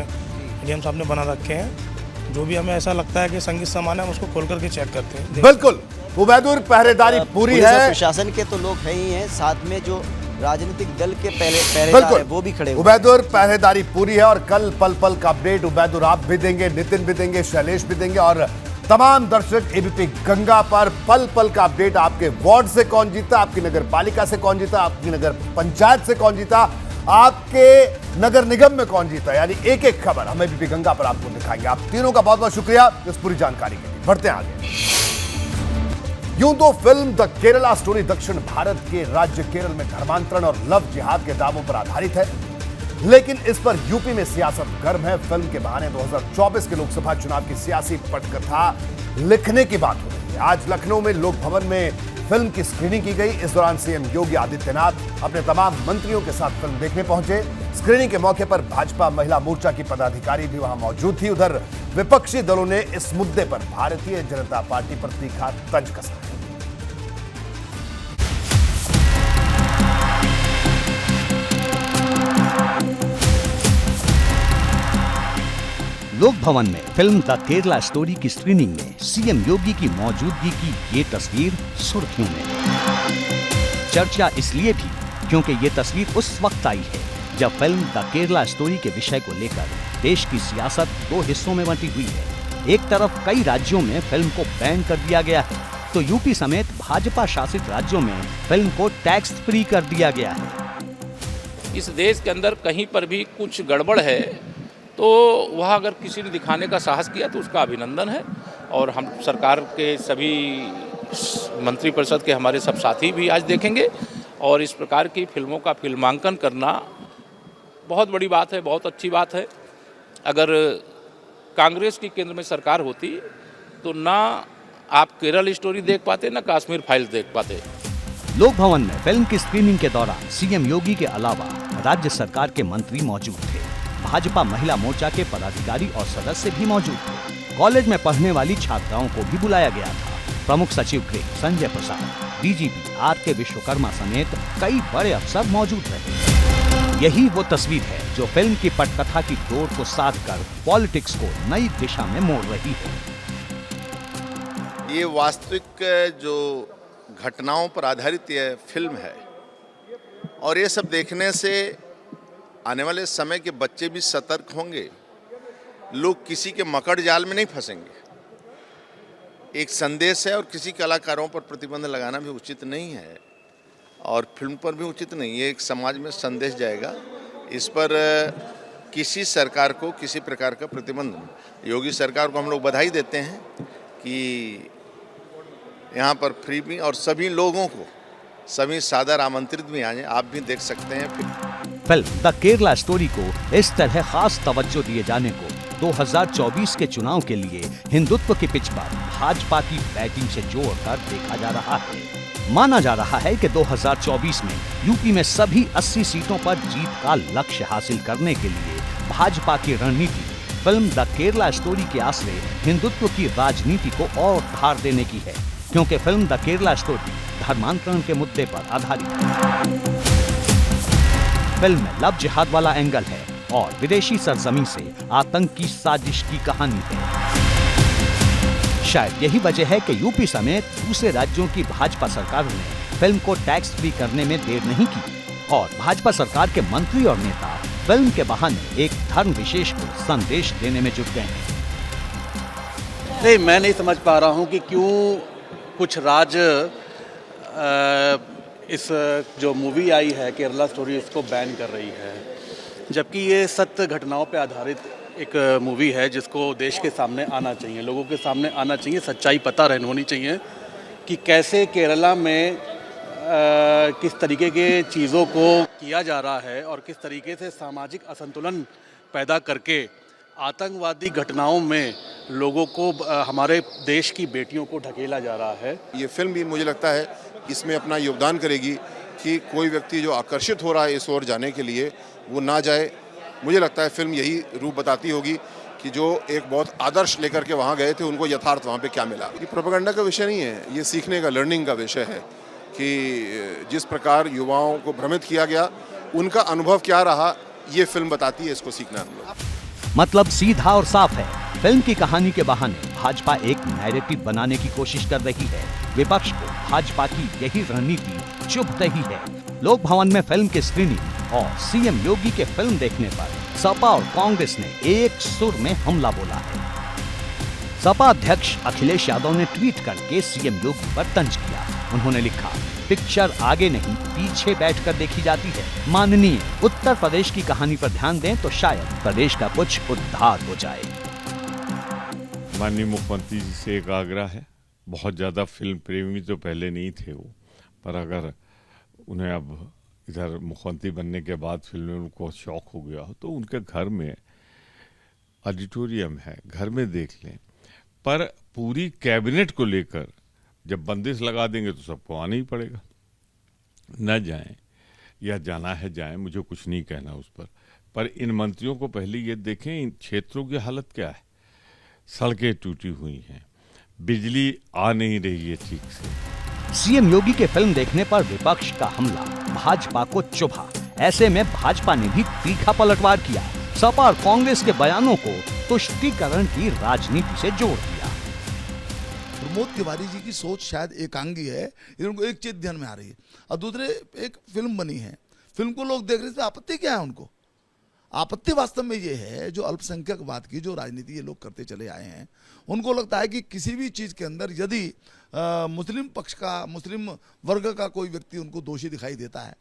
डीएम साहब ने बना रखे हैं। जो भी हमें ऐसा लगता है कि संगीत सामान है हम उसको खोल करके चेक करते हैं। बिल्कुल उबैदुर, पहरेदारी पूरी है। प्रशासन के तो लोग हैं ही हैं, साथ में जो राजनीतिक दल के पहरेदार हैं वो भी खड़े हुए। उबैदुर, पहरेदारी पूरी है और कल पल पल का अपडेट उबैदुर आप भी देंगे, नितिन भी देंगे, शैलेश भी देंगे और तमाम दर्शक एबीपी गंगा पर पल पल का अपडेट। आपके वार्ड से कौन जीता, आपकी नगर पालिका से कौन जीता, आपकी नगर पंचायत से कौन जीता, आपके नगर निगम में कौन जीता, यानी एक एक खबर हम एबीपी गंगा पर आपको दिखाएंगे। आप तीनों का बहुत बहुत शुक्रिया इस पूरी जानकारी के लिए। बढ़ते हैं आगे। यूं तो फिल्म द केरला स्टोरी दक्षिण भारत के राज्य केरल में धर्मांतरण और लव जिहाद के दावों पर आधारित है, लेकिन इस पर यूपी में सियासत गर्म है। फिल्म के बहाने 2024 के लोकसभा चुनाव की सियासी पटकथा लिखने की बात हो रही है। आज लखनऊ में लोक भवन में फिल्म की स्क्रीनिंग की गई। इस दौरान सीएम योगी आदित्यनाथ अपने तमाम मंत्रियों के साथ फिल्म देखने पहुंचे। स्क्रीनिंग के मौके पर भाजपा महिला मोर्चा की पदाधिकारी भी वहां मौजूद थी। उधर विपक्षी दलों ने इस मुद्दे पर भारतीय जनता पार्टी पर तीखा तंज कसा। लोक भवन में फिल्म द केरला स्टोरी की स्क्रीनिंग में सीएम योगी की मौजूदगी की ये तस्वीर सुर्खियों में। चर्चा इसलिए भी क्योंकि ये तस्वीर उस वक्त आई है जब फिल्म द केरला स्टोरी के विषय को लेकर देश की सियासत दो हिस्सों में बंटी हुई है। एक तरफ कई राज्यों में फिल्म को बैन कर दिया गया है, तो यूपी समेत भाजपा शासित राज्यों में फिल्म को टैक्स फ्री कर दिया गया है। इस देश के अंदर कहीं पर भी कुछ गड़बड़ है तो वह अगर किसी ने दिखाने का साहस किया तो उसका अभिनंदन है। और हम सरकार के सभी मंत्री परिषद के हमारे सब साथी भी आज देखेंगे और इस प्रकार की फिल्मों का फिल्मांकन करना बहुत बड़ी बात है, बहुत अच्छी बात है। अगर कांग्रेस की केंद्र में सरकार होती तो ना आप केरल स्टोरी देख पाते, ना कश्मीर फाइल्स देख पाते। लोक भवन में फिल्म की स्क्रीनिंग के दौरान सीएम योगी के अलावा राज्य सरकार के मंत्री मौजूद थे। भाजपा महिला मोर्चा के पदाधिकारी और सदस्य भी मौजूद थे। कॉलेज में पढ़ने वाली छात्राओं को भी बुलाया गया था। प्रमुख सचिव गृह संजय प्रसाद, डीजीपी आर.के. विश्वकर्मा समेत कई बड़े अफसर मौजूद रहे। यही वो तस्वीर है जो फिल्म की पटकथा की डोर को साध कर पॉलिटिक्स को नई दिशा में मोड़ रही है। ये वास्तविक जो घटनाओं पर आधारित ये फिल्म है और ये सब देखने से आने वाले समय के बच्चे भी सतर्क होंगे। लोग किसी के मकड़ जाल में नहीं फंसेंगे। एक संदेश है और किसी कलाकारों पर प्रतिबंध लगाना भी उचित नहीं है और फिल्म पर भी उचित नहीं है। एक समाज में संदेश जाएगा, इस पर किसी सरकार को किसी प्रकार का प्रतिबंध नहीं। योगी सरकार को हम लोग बधाई देते हैं कि यहाँ पर फ्री भी और सभी लोगों को सभी सादर आमंत्रित भी आए। आप भी देख सकते हैं। फिल्म द केरला स्टोरी को इस तरह खास तवज्जो दिए जाने को 2024 के चुनाव के लिए हिंदुत्व की पिच पर भाजपा की बैटिंग से जोड़कर देखा जा रहा है। माना जा रहा है कि 2024 में यूपी में सभी 80 सीटों पर जीत का लक्ष्य हासिल करने के लिए भाजपा की रणनीति फिल्म द केरला स्टोरी के आसरे हिंदुत्व की राजनीति को और धार देने की है। क्योंकि फिल्म द केरला स्टोरी धर्मांतरण के मुद्दे पर आधारित है। फिल्म में लव जिहाद वाला एंगल है और विदेशी सरजमी से आतंक की साजिश की कहानी है। शायद यही वजह है कि यूपी समेत दूसरे राज्यों की भाजपा सरकारों ने फिल्म को टैक्स फ्री करने में देर नहीं की और भाजपा सरकार के मंत्री और नेता फिल्म के बहाने एक धर्म विशेष को संदेश देने में जुट गए हैं। नहीं, मैं नहीं समझ पा रहा हूं कि क्यों कुछ राज्य इस जो मूवी आई है केरला स्टोरी इसको बैन कर रही है, जबकि ये सत्य घटनाओं पर आधारित एक मूवी है जिसको देश के सामने आना चाहिए, लोगों के सामने आना चाहिए, सच्चाई पता होनी चाहिए कि कैसे केरला में किस तरीके के चीज़ों को किया जा रहा है और किस तरीके से सामाजिक असंतुलन पैदा करके आतंकवादी घटनाओं में लोगों को, हमारे देश की बेटियों को ढकेला जा रहा है। ये फिल्म भी मुझे लगता है इसमें अपना योगदान करेगी कि कोई व्यक्ति जो आकर्षित हो रहा है इस ओर जाने के लिए वो ना जाए। मुझे लगता है फिल्म यही रूप बताती होगी कि जो एक बहुत आदर्श लेकर के वहाँ गए थे उनको यथार्थ वहाँ पे क्या मिला। ये प्रोपेगेंडा का विषय नहीं है, ये सीखने का, लर्निंग का विषय है कि जिस प्रकार युवाओं को भ्रमित किया गया उनका अनुभव क्या रहा, ये फिल्म बताती है, इसको सीखना हम लोग। मतलब सीधा और साफ है, फिल्म की कहानी के बहाने भाजपा एक नैरेटिव बनाने की कोशिश कर रही है। विपक्ष को भाजपा की यही रणनीति चुभ रही है। लोक भवन में फिल्म की स्क्रीनिंग और सीएम योगी के फिल्म देखने पर सपा और कांग्रेस ने एक सुर में हमला बोला है। सपा अध्यक्ष अखिलेश यादव ने ट्वीट करके सीएम योगी पर तंज किया। उन्होंने लिखा, पिक्चर आगे नहीं पीछे बैठकर देखी जाती है। माननीय, उत्तर प्रदेश की कहानी पर ध्यान दें तो शायद प्रदेश का कुछ उद्धार हो जाए। माननीय मुख्यमंत्री जी से एक आग्रह है, बहुत ज्यादा फिल्म प्रेमी तो पहले नहीं थे वो, पर अगर उन्हें अब इधर मुख्यमंत्री बनने के बाद फिल्म में उनको शौक हो गया हो तो उनके घर में ऑडिटोरियम है, घर में देख लें। पर पूरी कैबिनेट को लेकर जब बंदिश लगा देंगे तो सबको आना ही पड़ेगा। न जाएं या जाना है जाएं, मुझे कुछ नहीं कहना उस पर इन मंत्रियों को पहले ये देखें इन क्षेत्रों की हालत क्या है। सड़कें टूटी हुई हैं, बिजली आ नहीं रही है ठीक से। सीएम योगी के फिल्म देखने पर विपक्ष का हमला भाजपा को चुभा। ऐसे में भाजपा ने भी तीखा पलटवार किया। सपा और कांग्रेस के बयानों को तुष्टीकरण की राजनीति से जोड़ दिया। प्रमोद तिवारी जी की सोच शायद एकांगी है, इनको एक चीज ध्यान में आ रही है और दूसरे एक फिल्म बनी है, फिल्म को लोग देख रहे थे, आपत्ति क्या है उनको? आपत्ति वास्तव में ये है जो अल्पसंख्यकवाद की जो राजनीति ये लोग करते चले आए हैं, उनको लगता है कि किसी भी चीज के अंदर यदि मुस्लिम पक्ष का, मुस्लिम वर्ग का कोई व्यक्ति उनको दोषी दिखाई देता है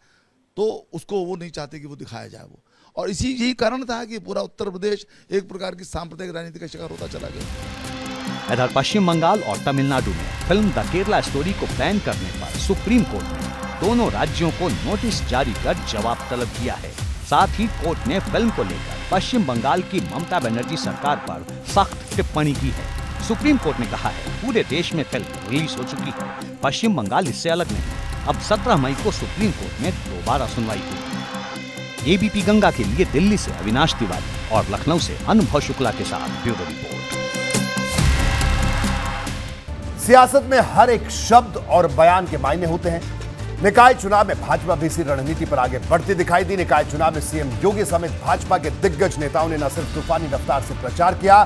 तो उसको वो नहीं चाहते कि वो दिखाया जाए वो। और यही कारण था कि पूरा उत्तर प्रदेश एक प्रकार की सांप्रदायिक राजनीति का शिकार होता चला गया। इधर पश्चिम बंगाल और तमिलनाडु में फिल्म द केरला स्टोरी को बैन करने पर सुप्रीम कोर्ट ने दोनों राज्यों को नोटिस जारी कर जवाब तलब किया है। साथ ही कोर्ट ने फिल्म को लेकर पश्चिम बंगाल की ममता बनर्जी सरकार पर सख्त टिप्पणी की है। सुप्रीम कोर्ट ने कहा है पूरे देश में फिल्म रिलीज हो चुकी है, पश्चिम बंगाल इससे अलग नहीं। अब 17 मई को सुप्रीम कोर्ट में दोबारा सुनवाई होगी। एबीपी गंगा के लिए दिल्ली से अविनाश तिवारी और लखनऊ से अनुभव शुक्ला के साथ ब्यूरो रिपोर्ट। सियासत में हर एक शब्द और बयान के मायने होते हैं। निकाय चुनाव में भाजपा भी इसी रणनीति पर आगे बढ़ती दिखाई दी। निकाय चुनाव में सीएम योगी समेत भाजपा के दिग्गज नेताओं ने न सिर्फ तूफानी रफ्तार से प्रचार किया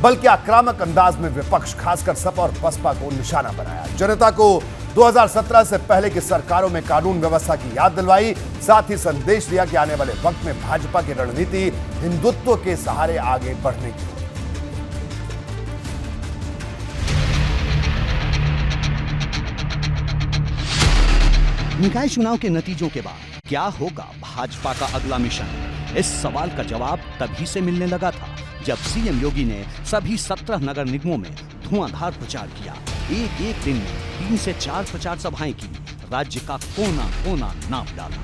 बल्कि आक्रामक अंदाज में विपक्ष खासकर सपा और बसपा को निशाना बनाया। जनता को 2017 से पहले की सरकारों में कानून व्यवस्था की याद दिलवाई। साथ ही संदेश दिया कि आने वाले वक्त में भाजपा की रणनीति हिंदुत्व के सहारे आगे बढ़ने की। निकाय चुनाव के नतीजों के बाद क्या होगा भाजपा का अगला मिशन? इस सवाल का जवाब तभी से मिलने लगा था जब सीएम योगी ने सभी 17 नगर निगमों में धुआंधार प्रचार किया। एक दिन में 3 से 4 प्रचार सभाएं की, राज्य का कोना कोना नाप डाला।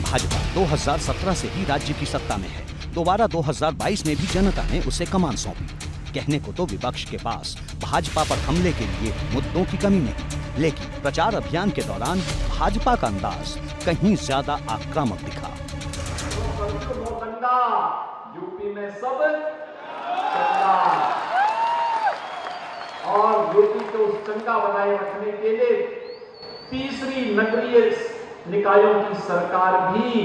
भाजपा 2017 से ही राज्य की सत्ता में है। दोबारा 2022 में भी जनता ने उसे कमान सौंपी। कहने को तो विपक्ष के पास भाजपा पर हमले के लिए मुद्दों की कमी नहीं, लेकिन प्रचार अभियान के दौरान भाजपा का अंदाज कहीं ज्यादा आक्रामक दिखा। यूपी में सब और यूपी को चंगा बनाए रखने के लिए तीसरी नगरीय निकायों की सरकार भी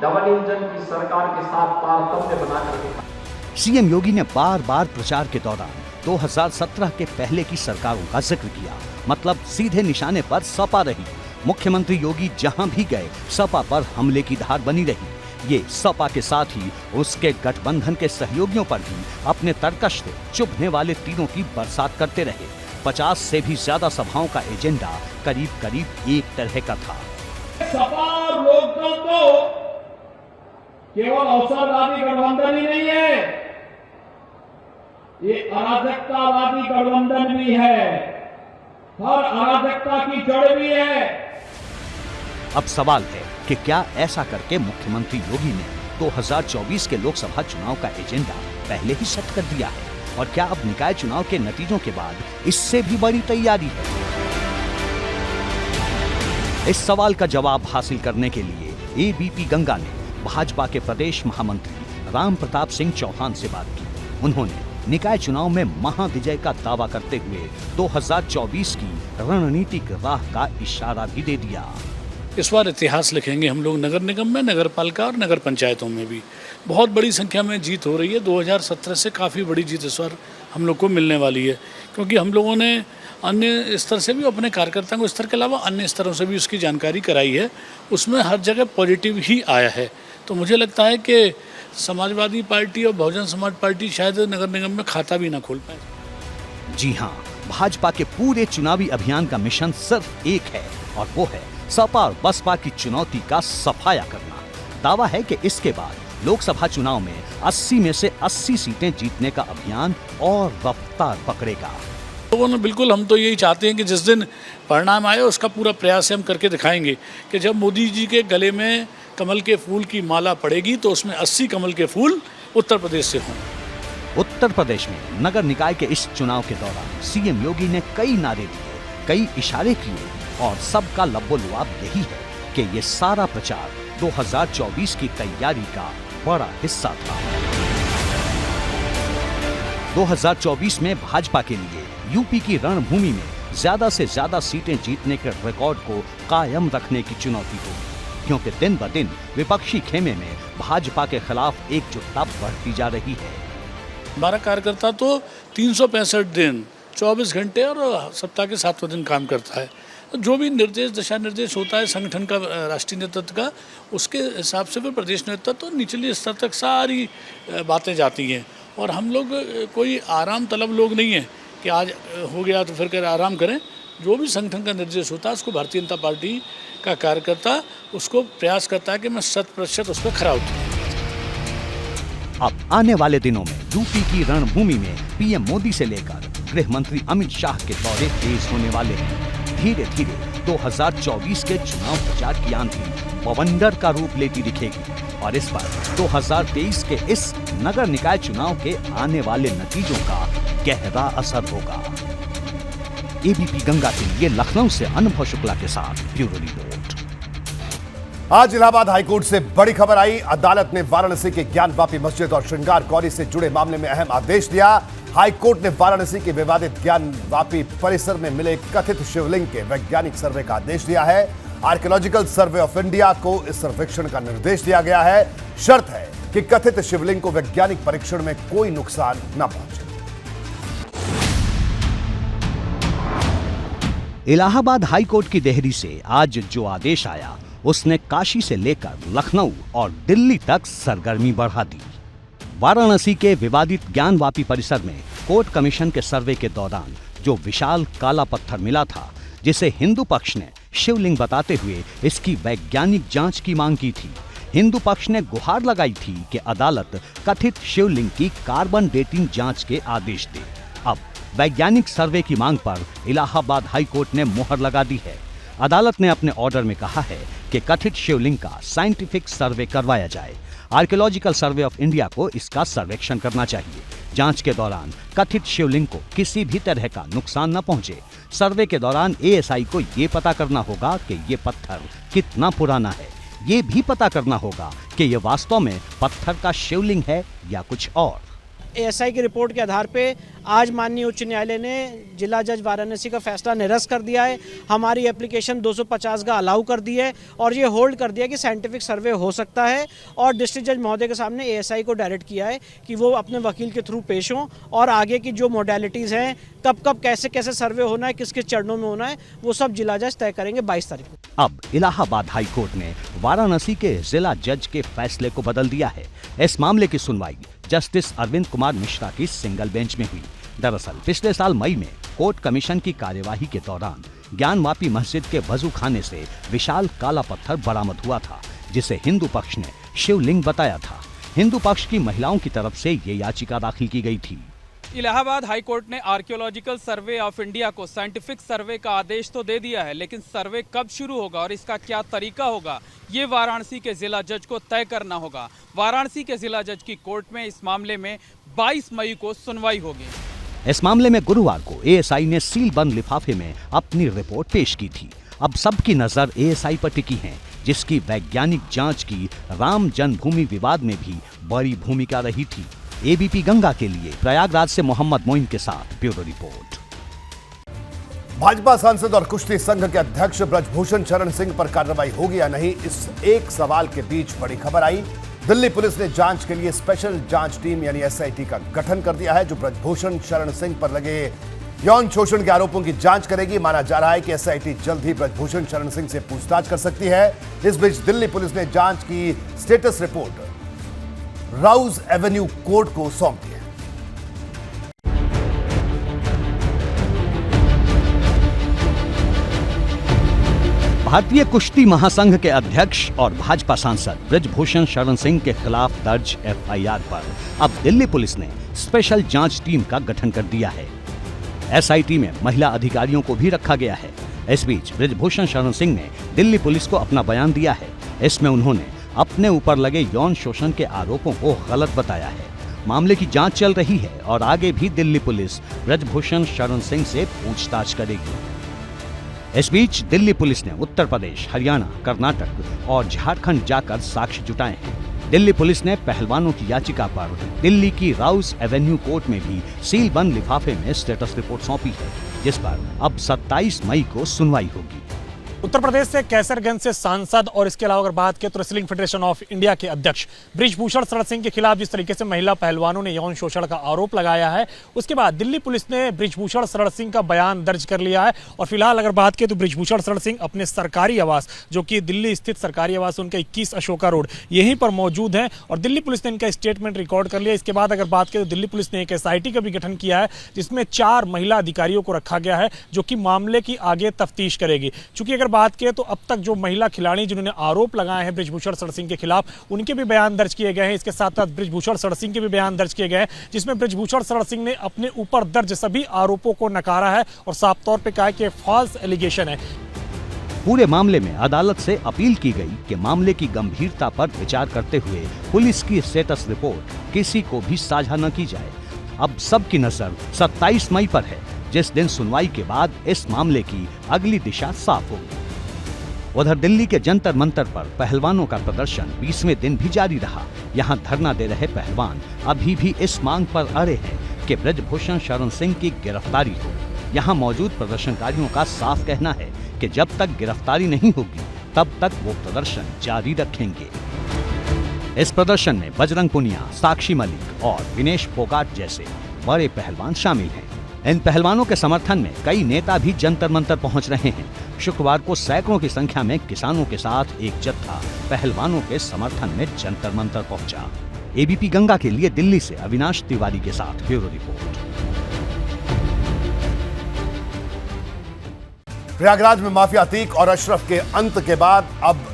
डबल इंजन की सरकार के साथ तारतम्य बना करके सीएम योगी ने बार बार प्रचार के दौरान 2017 के पहले की सरकारों का जिक्र किया, मतलब सीधे निशाने पर सपा रही। मुख्यमंत्री योगी जहां भी गए सपा पर हमले की धार बनी रही। ये सपा के साथ ही उसके गठबंधन के सहयोगियों पर भी अपने तरकश से चुभने वाले तीरों की बरसात करते रहे। 50 से भी ज्यादा सभाओं का एजेंडा करीब करीब एक तरह का था। सपा और लोकदल तो केवल अवसरवादी गठबंधन ही नहीं है, ये अराजकतावादी गठबंधन भी है, हर अराजकता की जड़ भी है। अब सवाल है कि क्या ऐसा करके मुख्यमंत्री योगी ने 2024 के लोकसभा चुनाव का एजेंडा पहले ही सेट कर दिया है, और क्या अब निकाय चुनाव के नतीजों के बाद इससे भी बड़ी तैयारी है? इस सवाल का जवाब हासिल करने के लिए एबीपी गंगा ने भाजपा के प्रदेश महामंत्री राम प्रताप सिंह चौहान से बात की। उन्होंने निकाय चुनाव में महाविजय का दावा करते हुए 2024 की रणनीतिक राह का इशारा भी दे दिया। इस बार इतिहास लिखेंगे हम लोग, नगर निगम में, नगर पालिका और नगर पंचायतों में भी बहुत बड़ी संख्या में जीत हो रही है। 2017 से काफ़ी बड़ी जीत इस बार हम लोग को मिलने वाली है, क्योंकि हम लोगों ने अन्य स्तर से भी अपने कार्यकर्ताओं को स्तर के अलावा अन्य स्तरों से भी उसकी जानकारी कराई है। उसमें हर जगह पॉजिटिव ही आया है। तो मुझे लगता है कि समाजवादी पार्टी और बहुजन समाज पार्टी शायद नगर निगम में खाता भी ना खोल पाए। जी हाँ, भाजपा के पूरे चुनावी अभियान का मिशन सिर्फ एक है, और वो है सपा और बसपा की चुनौती का सफाया करना। दावा है कि इसके बाद लोकसभा चुनाव में 80 में से 80 सीटें जीतने का अभियान और रफ्तार पकड़ेगा। लोगों ने बिल्कुल, हम तो यही चाहते हैं कि जिस दिन परिणाम आए उसका पूरा प्रयास हम करके दिखाएंगे कि जब मोदी जी के गले में कमल के फूल की माला पड़ेगी तो उसमें 80 कमल के फूल उत्तर प्रदेश से हों। उत्तर प्रदेश में नगर निकाय के इस चुनाव के दौरान सीएम योगी ने कई नारे दिए, कई इशारे किए, और सबका लब्बो-लुआब यही है कि ये सारा प्रचार 2024 की तैयारी का बड़ा हिस्सा था। 2024 में भाजपा के लिए यूपी की रणभूमि में ज्यादा से ज्यादा सीटें जीतने के रिकॉर्ड को कायम रखने की चुनौती होगी, क्योंकि दिन ब दिन विपक्षी खेमे में भाजपा के खिलाफ एकजुटता बढ़ती जा रही है। हमारा कार्यकर्ता तो 365 दिन 24 घंटे और सप्ताह के 7वें दिन काम करता है। जो भी निर्देश, दिशा निर्देश होता है संगठन का, राष्ट्रीय नेतृत्व का, उसके हिसाब से फिर प्रदेश नेतृत्व तो निचले स्तर तक सारी बातें जाती हैं। और हम लोग कोई आराम तलब लोग नहीं हैं कि आज हो गया तो फिर कर आराम करें। जो भी संगठन का निर्देश होता है उसको भारतीय जनता पार्टी का कार्यकर्ता उसको प्रयास करता है कि मैं 100% उस पर खरा उतरूं। अब आने वाले दिनों में यूपी की रणभूमि में पीएम मोदी से लेकर गृह मंत्री अमित शाह के दौरे तेज होने वाले हैं। धीरे धीरे 2024 के चुनाव प्रचार की आंधी बवंडर का रूप लेती दिखेगी, और इस पर 2023 के इस नगर निकाय चुनाव के आने वाले नतीजों का गहरा असर होगा। एबीपी गंगा के लिए लखनऊ से अनुभव शुक्ला के साथ ब्यूरो रिपोर्ट। आज इलाहाबाद हाईकोर्ट से बड़ी खबर आई। अदालत ने वाराणसी के ज्ञानवापी मस्जिद और श्रृंगार गौरी से जुड़े मामले में अहम आदेश दिया। हाईकोर्ट ने वाराणसी के विवादित ज्ञानवापी परिसर में मिले कथित शिवलिंग के वैज्ञानिक सर्वे का आदेश दिया है। आर्कियोलॉजिकल सर्वे ऑफ इंडिया को इस सर्वेक्षण का निर्देश दिया गया है। शर्त है कि कथित शिवलिंग को वैज्ञानिक परीक्षण में कोई नुकसान न पहुंचे। इलाहाबाद हाईकोर्ट की देहरी से आज जो आदेश आया उसने काशी से लेकर लखनऊ और दिल्ली तक सरगर्मी बढ़ा दी। वाराणसी के विवादित ज्ञानवापी परिसर में कोर्ट कमीशन के सर्वे के दौरान जो विशाल काला पत्थर मिला था, जिसे हिंदू पक्ष ने शिवलिंग बताते हुए इसकी वैज्ञानिक जांच की मांग की थी। हिंदू पक्ष ने गुहार लगाई थी कि अदालत कथित शिवलिंग की कार्बन डेटिंग जांच के आदेश दे। अब वैज्ञानिक सर्वे की मांग पर इलाहाबाद हाईकोर्ट ने मुहर लगा दी है। अदालत ने अपने ऑर्डर में कहा है कि कथित शिवलिंग का साइंटिफिक सर्वे करवाया जाए। आर्कियोलॉजिकल सर्वे ऑफ इंडिया को इसका सर्वेक्षण करना चाहिए। जांच के दौरान कथित शिवलिंग को किसी भी तरह का नुकसान न पहुंचे। सर्वे के दौरान एएसआई को ये पता करना होगा कि ये पत्थर कितना पुराना है। ये भी पता करना होगा कि ये वास्तव में पत्थर का शिवलिंग है या कुछ और। एएसआई की रिपोर्ट के आधार पे आज माननीय उच्च न्यायालय ने जिला जज वाराणसी का फैसला निरस्त कर दिया है। हमारी एप्लीकेशन 250 का अलाउ कर दी है और ये होल्ड कर दिया कि साइंटिफिक सर्वे हो सकता है और डिस्ट्रिक्ट जज महोदय के सामने एएसआई को डायरेक्ट किया है कि वो अपने वकील के थ्रू पेश हों और आगे की जो मॉडलिटीज़ हैं, कब कब कैसे कैसे सर्वे होना है, किस किस चरणों में होना है, वो सब जिला जज तय करेंगे 22 तारीख को। अब इलाहाबाद हाई कोर्ट ने वाराणसी के जिला जज के फैसले को बदल दिया है। इस मामले की सुनवाई जस्टिस अरविंद कुमार मिश्रा की सिंगल बेंच में हुई। दरअसल पिछले साल मई में कोर्ट कमीशन की कार्यवाही के दौरान ज्ञानवापी मस्जिद के वजू खाने से विशाल काला पत्थर बरामद हुआ था, जिसे हिंदू पक्ष ने शिवलिंग बताया था। हिंदू पक्ष की महिलाओं की तरफ से ये याचिका दाखिल की गई थी। इलाहाबाद हाई कोर्ट ने आर्कियोलॉजिकल सर्वे ऑफ इंडिया को साइंटिफिक सर्वे का आदेश तो दे दिया है, लेकिन सर्वे कब शुरू होगा और इसका क्या तरीका होगा, ये वाराणसी के जिला जज को तय करना होगा। वाराणसी के जिला जज की कोर्ट में इस मामले में 22 मई को सुनवाई होगी। इस मामले में गुरुवार को एएसआई ने सील बंद लिफाफे में अपनी रिपोर्ट पेश की थी। अब सबकी नजर एएसआई पर टिकी है, जिसकी वैज्ञानिक जांच की राम जन्मभूमि विवाद में भी बड़ी भूमिका रही थी। एबीपी गंगा के लिए प्रयागराज से मोहम्मद मोइन के साथ ब्यूरो रिपोर्ट। भाजपा सांसद और कुश्ती संघ के अध्यक्ष ब्रजभूषण शरण सिंह पर कार्रवाई होगी या नहीं, इस एक सवाल के बीच बड़ी खबर आई। दिल्ली पुलिस ने जांच के लिए स्पेशल जांच टीम यानी एसआईटी का गठन कर दिया है, जो ब्रजभूषण शरण सिंह पर लगे यौन शोषण के आरोपों की जांच करेगी। माना जा रहा है कि एसआईटी जल्द ही ब्रजभूषण शरण सिंह से पूछताछ कर सकती है। इस बीच दिल्ली पुलिस ने जांच की status report Rouse Avenue court को सौंप दी है। भारतीय कुश्ती महासंघ के अध्यक्ष और भाजपा सांसद ब्रजभूषण शरण सिंह के खिलाफ दर्ज एफआईआर पर अब दिल्ली पुलिस ने स्पेशल जांच टीम का गठन कर दिया है। एसआईटी में महिला अधिकारियों को भी रखा गया है। इस बीच ब्रजभूषण शरण सिंह ने दिल्ली पुलिस को अपना बयान दिया है। इसमें उन्होंने अपने ऊपर लगे यौन शोषण के आरोपों को गलत बताया है। मामले की जांच चल रही है और आगे भी दिल्ली पुलिस ब्रजभूषण शरण सिंह से पूछताछ करेगी। इस बीच दिल्ली पुलिस ने उत्तर प्रदेश, हरियाणा, कर्नाटक और झारखंड जाकर साक्ष्य जुटाए हैं। दिल्ली पुलिस ने पहलवानों की याचिका पर दिल्ली की राउस एवेन्यू कोर्ट में भी सील बंद लिफाफे में स्टेटस रिपोर्ट सौंपी है, जिस पर अब 27 मई को सुनवाई होगी। उत्तर प्रदेश से कैसरगंज से सांसद और इसके अलावा अगर बात करें तो रेसलिंग फेडरेशन ऑफ इंडिया के अध्यक्ष ब्रिजभूषण शरण सिंह के खिलाफ जिस तरीके से महिला पहलवानों ने यौन शोषण का आरोप लगाया है, उसके बाद दिल्ली पुलिस ने ब्रिजभूषण शरण सिंह का बयान दर्ज कर लिया है। और फिलहाल अगर बात करें तो ब्रिजभूषण शरण सिंह अपने सरकारी आवास, जो कि दिल्ली स्थित सरकारी आवास उनका 21 अशोका रोड, यहीं पर मौजूद है और दिल्ली पुलिस ने इनका स्टेटमेंट रिकॉर्ड कर लिया। इसके बाद अगर बात करें तो दिल्ली पुलिस ने एक एसआईटी का भी गठन किया है, जिसमें 4 महिला अधिकारियों को रखा गया है, जो कि मामले की आगे तफ्तीश करेगी। चूंकि अगर बात करें तो अब तक जो महिला खिलाड़ी जिन्होंने आरोप लगाए हैं ब्रिजभूषण शरण सिंह के खिलाफ, उनके भी बयान दर्ज किए गए हैं। इसके साथ साथ ब्रिजभूषण शरण सिंह के भी बयान दर्ज किए गए हैं, जिसमें ब्रिजभूषण शरण सिंह ने अपने ऊपर दर्ज सभी आरोपों को नकारा है और साफ तौर पर कहा कि फॉल्स एलिगेशन है। पूरे मामले में अदालत से अपील की गई कि मामले की गंभीरता पर विचार करते हुए पुलिस की स्टेटस रिपोर्ट किसी को भी साझा न की जाए। अब सबकी नजर 27 मई पर है, जिस दिन सुनवाई के बाद इस मामले की अगली दिशा साफ होगी। उधर दिल्ली के जंतर मंतर पर पहलवानों का प्रदर्शन 20वें दिन भी जारी रहा। यहां धरना दे रहे पहलवान अभी भी इस मांग पर अड़े हैं कि ब्रजभूषण शरण सिंह की गिरफ्तारी हो। यहां मौजूद प्रदर्शनकारियों का साफ कहना है कि जब तक गिरफ्तारी नहीं होगी तब तक वो प्रदर्शन जारी रखेंगे। इस प्रदर्शन में बजरंग पुनिया, साक्षी मलिक और विनेश फोगाट जैसे बड़े पहलवान शामिल हैं। इन पहलवानों के समर्थन में कई नेता भी जंतर मंतर पहुंच रहे हैं। शुक्रवार को सैकड़ों की संख्या में किसानों के साथ एक जत्था पहलवानों के समर्थन में जंतर मंतर पहुंचा। एबीपी गंगा के लिए दिल्ली से अविनाश तिवारी के साथ ब्यूरो रिपोर्ट। प्रयागराज में माफिया अतीक और अशरफ के अंत के बाद अब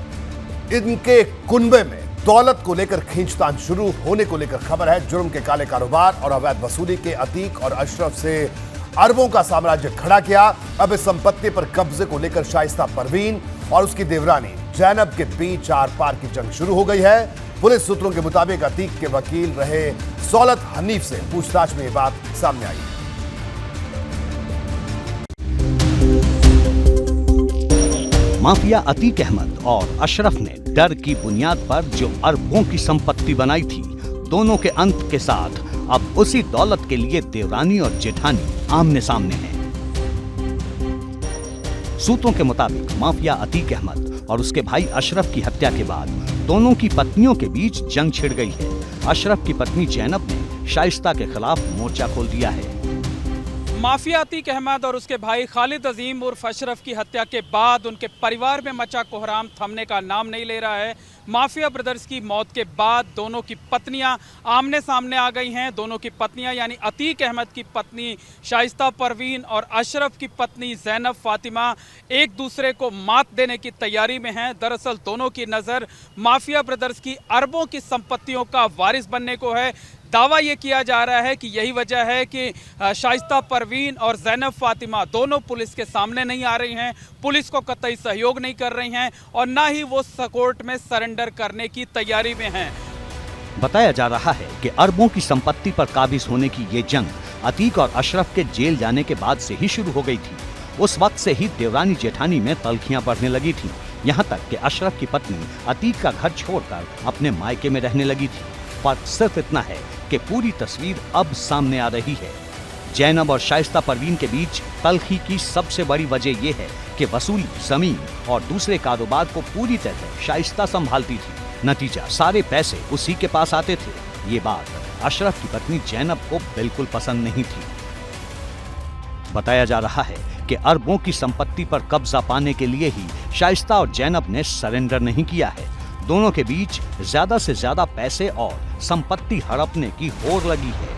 इनके कुनबे में दौलत को लेकर खींचतान शुरू होने को लेकर खबर है। जुर्म के काले कारोबार और अवैध वसूली के अतीक और अशरफ से अरबों का साम्राज्य खड़ा किया। अब इस संपत्ति पर कब्जे को लेकर शाइस्ता परवीन और उसकी देवरानी जैनब के बीच आर पार की जंग शुरू हो गई है। पुलिस सूत्रों के मुताबिक अतीक के वकील रहे सौलत हनीफ से पूछताछ में ये बात सामने आई है। माफिया अतीक अहमद और अशरफ ने डर की बुनियाद पर जो अरबों की संपत्ति बनाई थी, दोनों के अंत के साथ अब उसी दौलत के लिए देवरानी और जेठानी आमने सामने हैं। सूत्रों के मुताबिक माफिया अतीक अहमद और उसके भाई अशरफ की हत्या के बाद दोनों की पत्नियों के बीच जंग छिड़ गई है। अशरफ की पत्नी जैनब ने शाइस्ता के खिलाफ मोर्चा खोल दिया है। माफिया अतीक अहमद और उसके भाई खालिद अजीम उर्फ अशरफ की हत्या के बाद उनके परिवार में मचा कोहराम थमने का नाम नहीं ले रहा है। माफिया ब्रदर्स की मौत के बाद दोनों की पत्नियां आमने सामने आ गई हैं। दोनों की पत्नियां यानी अतीक अहमद की पत्नी शाइस्ता परवीन और अशरफ की पत्नी जैनब फातिमा एक दूसरे को मात देने की तैयारी में हैं। दरअसल दोनों की नज़र माफिया ब्रदर्स की अरबों की संपत्तियों का वारिस बनने को है। दावा ये किया जा रहा है कि यही वजह है कि शाइस्ता परवीन और जैनब फातिमा दोनों पुलिस के सामने नहीं आ रही हैं, पुलिस को कतई सहयोग नहीं कर रही हैं और ना ही वो कोर्ट में सरेंडर करने की तैयारी में हैं। बताया जा रहा है कि अरबों की संपत्ति पर काबिज होने की ये जंग अतीक और अशरफ के जेल जाने के बाद से ही शुरू हो गई थी। उस वक्त से ही देवरानी जेठानी में तल्खियां बढ़ने लगी थी, यहाँ तक कि अशरफ की पत्नी अतीक का घर छोड़कर अपने मायके में रहने लगी थी। पर सिर्फ इतना है कि पूरी तस्वीर अब सामने आ रही है। जैनब और शाइस्ता परवीन के बीच तल्खी की सबसे बड़ी वजह यह है कि वसूली, जमीन और दूसरे कारोबार को पूरी तरह शाइस्ता संभालती थी। नतीजा सारे पैसे उसी के पास आते थे। ये बात अशरफ की पत्नी जैनब को बिल्कुल पसंद नहीं थी। बताया जा रहा है कि अरबों की संपत्ति पर कब्जा पाने के लिए ही शाइस्ता और जैनब ने सरेंडर नहीं किया है। दोनों के बीच ज्यादा से ज्यादा पैसे और संपत्ति हड़पने की होड़ लगी है।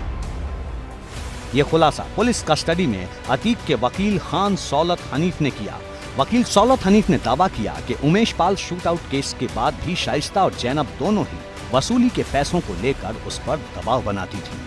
यह खुलासा पुलिस कस्टडी में अतीक के वकील खान सौलत हनीफ ने किया। वकील सौलत हनीफ ने दावा किया कि उमेश पाल शूटआउट केस के बाद भी शाइस्ता और जैनब दोनों ही वसूली के पैसों को लेकर उस पर दबाव बनाती थी।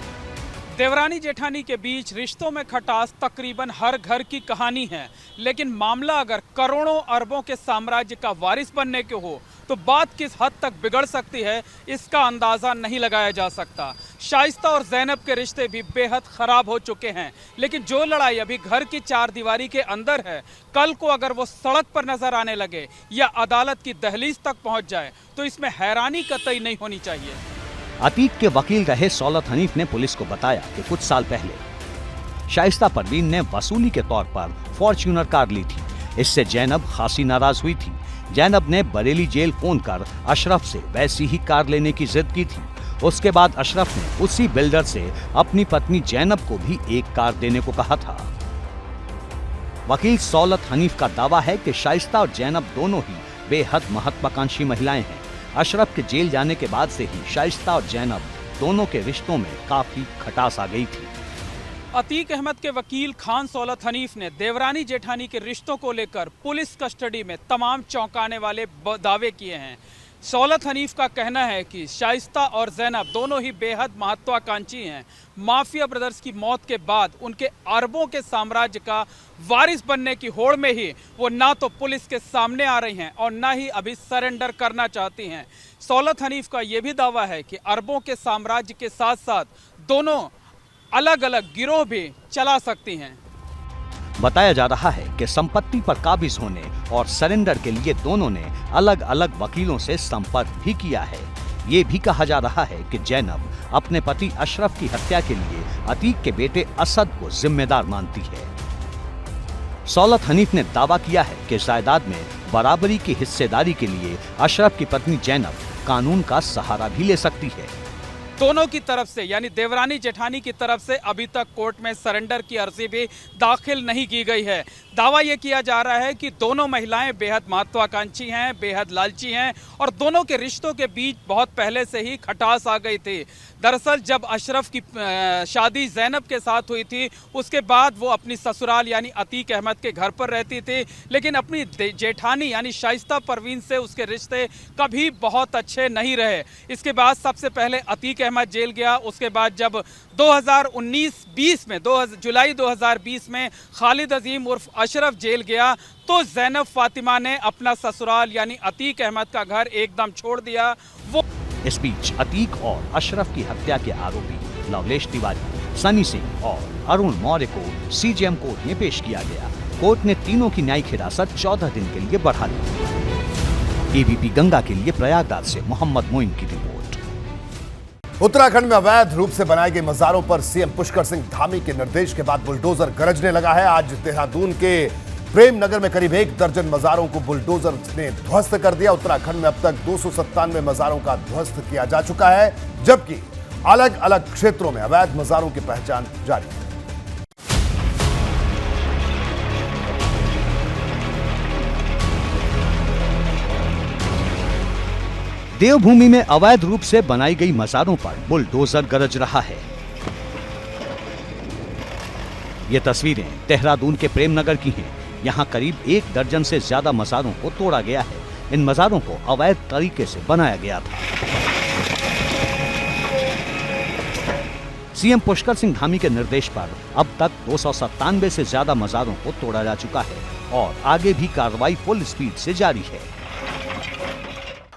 देवरानी जेठानी के बीच रिश्तों में खटास तकरीबन हर घर की कहानी है, लेकिन मामला अगर करोड़ों अरबों के साम्राज्य का वारिस बनने के हो तो बात किस हद तक बिगड़ सकती है इसका अंदाज़ा नहीं लगाया जा सकता। शाइस्ता और जैनब के रिश्ते भी बेहद ख़राब हो चुके हैं, लेकिन जो लड़ाई अभी घर की चार दीवारी के अंदर है, कल को अगर वो सड़क पर नज़र आने लगे या अदालत की दहलीज तक पहुंच जाए तो इसमें हैरानी कतई नहीं होनी चाहिए। अतीक के वकील रहे सौलत हनीफ ने पुलिस को बताया कि कुछ साल पहले शाइस्ता परवीन ने वसूली के तौर पर फॉर्च्यूनर कार ली थी। इससे जैनब खासी नाराज हुई थी। जैनब ने बरेली जेल फोन कर अशरफ से वैसी ही कार लेने की जिद की थी। उसके बाद अशरफ ने उसी बिल्डर से अपनी पत्नी जैनब को भी एक कार देने को कहा था। वकील सौलत हनीफ का दावा है कि शाइस्ता और जैनब दोनों ही बेहद महत्वाकांक्षी महिलाएं हैं। अशरफ के जेल जाने के बाद से ही शाइस्ता और जैनब दोनों के रिश्तों में काफी खटास आ गई थी। अतीक अहमद के वकील खान सौलत हनीफ ने देवरानी जेठानी के रिश्तों को लेकर पुलिस कस्टडी में तमाम चौंकाने वाले दावे किए हैं। सौलत हनीफ का कहना है कि शाइस्ता और जैनब दोनों ही बेहद महत्वाकांक्षी हैं। माफिया ब्रदर्स की मौत के बाद उनके अरबों के साम्राज्य का वारिस बनने की होड़ में ही वो ना तो पुलिस के सामने आ रही हैं और ना ही अभी सरेंडर करना चाहती हैं। सौलत हनीफ का ये भी दावा है कि अरबों के साम्राज्य के साथ साथ दोनों अलग अलग गिरोह भी चला सकती हैं। बताया जा रहा है कि संपत्ति पर काबिज होने और सरेंडर के लिए दोनों ने अलग अलग वकीलों से संपर्क भी किया है। ये भी कहा जा रहा है कि जैनब अपने पति अशरफ की हत्या के लिए अतीक के बेटे असद को जिम्मेदार मानती है। सौलत हनीफ ने दावा किया है कि जायदाद में बराबरी की हिस्सेदारी के लिए अशरफ की पत्नी जैनब कानून का सहारा भी ले सकती है। दोनों की तरफ से यानी देवरानी जेठानी की तरफ से अभी तक कोर्ट में सरेंडर की अर्जी भी दाखिल नहीं की गई है। दावा यह किया जा रहा है कि दोनों महिलाएं बेहद महत्वाकांक्षी हैं, बेहद लालची हैं और दोनों के रिश्तों के बीच बहुत पहले से ही खटास आ गई थी। दरअसल जब अशरफ की शादी जैनब के साथ हुई थी उसके बाद वो अपनी ससुराल यानी अतीक अहमद के घर पर रहती थी, लेकिन अपनी जेठानी यानी शाइस्ता परवीन से उसके रिश्ते कभी बहुत अच्छे नहीं रहे। इसके बाद सबसे पहले अतीक अहमद जेल गया, उसके बाद जब 2019-20 में जुलाई 2020 में खालिद अजीम उर्फ अशरफ जेल गया तो जैनब फातिमा ने अपना ससुराल यानी अतीक अहमद का घर एकदम छोड़ दिया। वो इस बीच अतीक और अशरफ की हत्या के आरोपी लवलेश तिवारी, सनी सिंह और अरुण मौर्य को सीजेएम कोर्ट में पेश किया गया। कोर्ट ने तीनों की न्यायिक हिरासत 14 दिन के लिए बढ़ा दी। एबीपी गंगा के लिए प्रयागराज से मोहम्मद मोइन की रिपोर्ट। उत्तराखंड में अवैध रूप से बनाई गई मजारों पर सीएम पुष्कर सिंह धामी के निर्देश के बाद बुलडोजर गरजने लगा है। आज देहरादून के प्रेम नगर में करीब 1 दर्जन मजारों को बुलडोजर ने ध्वस्त कर दिया। उत्तराखंड में अब तक 297 मजारों का ध्वस्त किया जा चुका है, जबकि अलग अलग क्षेत्रों में अवैध मजारों की पहचान जारी है। देवभूमि में अवैध रूप से बनाई गई मजारों पर बुलडोजर गरज रहा है। ये तस्वीरें देहरादून के प्रेम नगर की हैं। यहाँ करीब 1 दर्जन से ज्यादा मजारों को तोड़ा गया है। इन मजारों को अवैध तरीके से बनाया गया था। सीएम पुष्कर सिंह धामी के निर्देश पर अब तक 297 से ज्यादा मजारों को तोड़ा जा चुका है और आगे भी कार्रवाई फुल स्पीड से जारी है।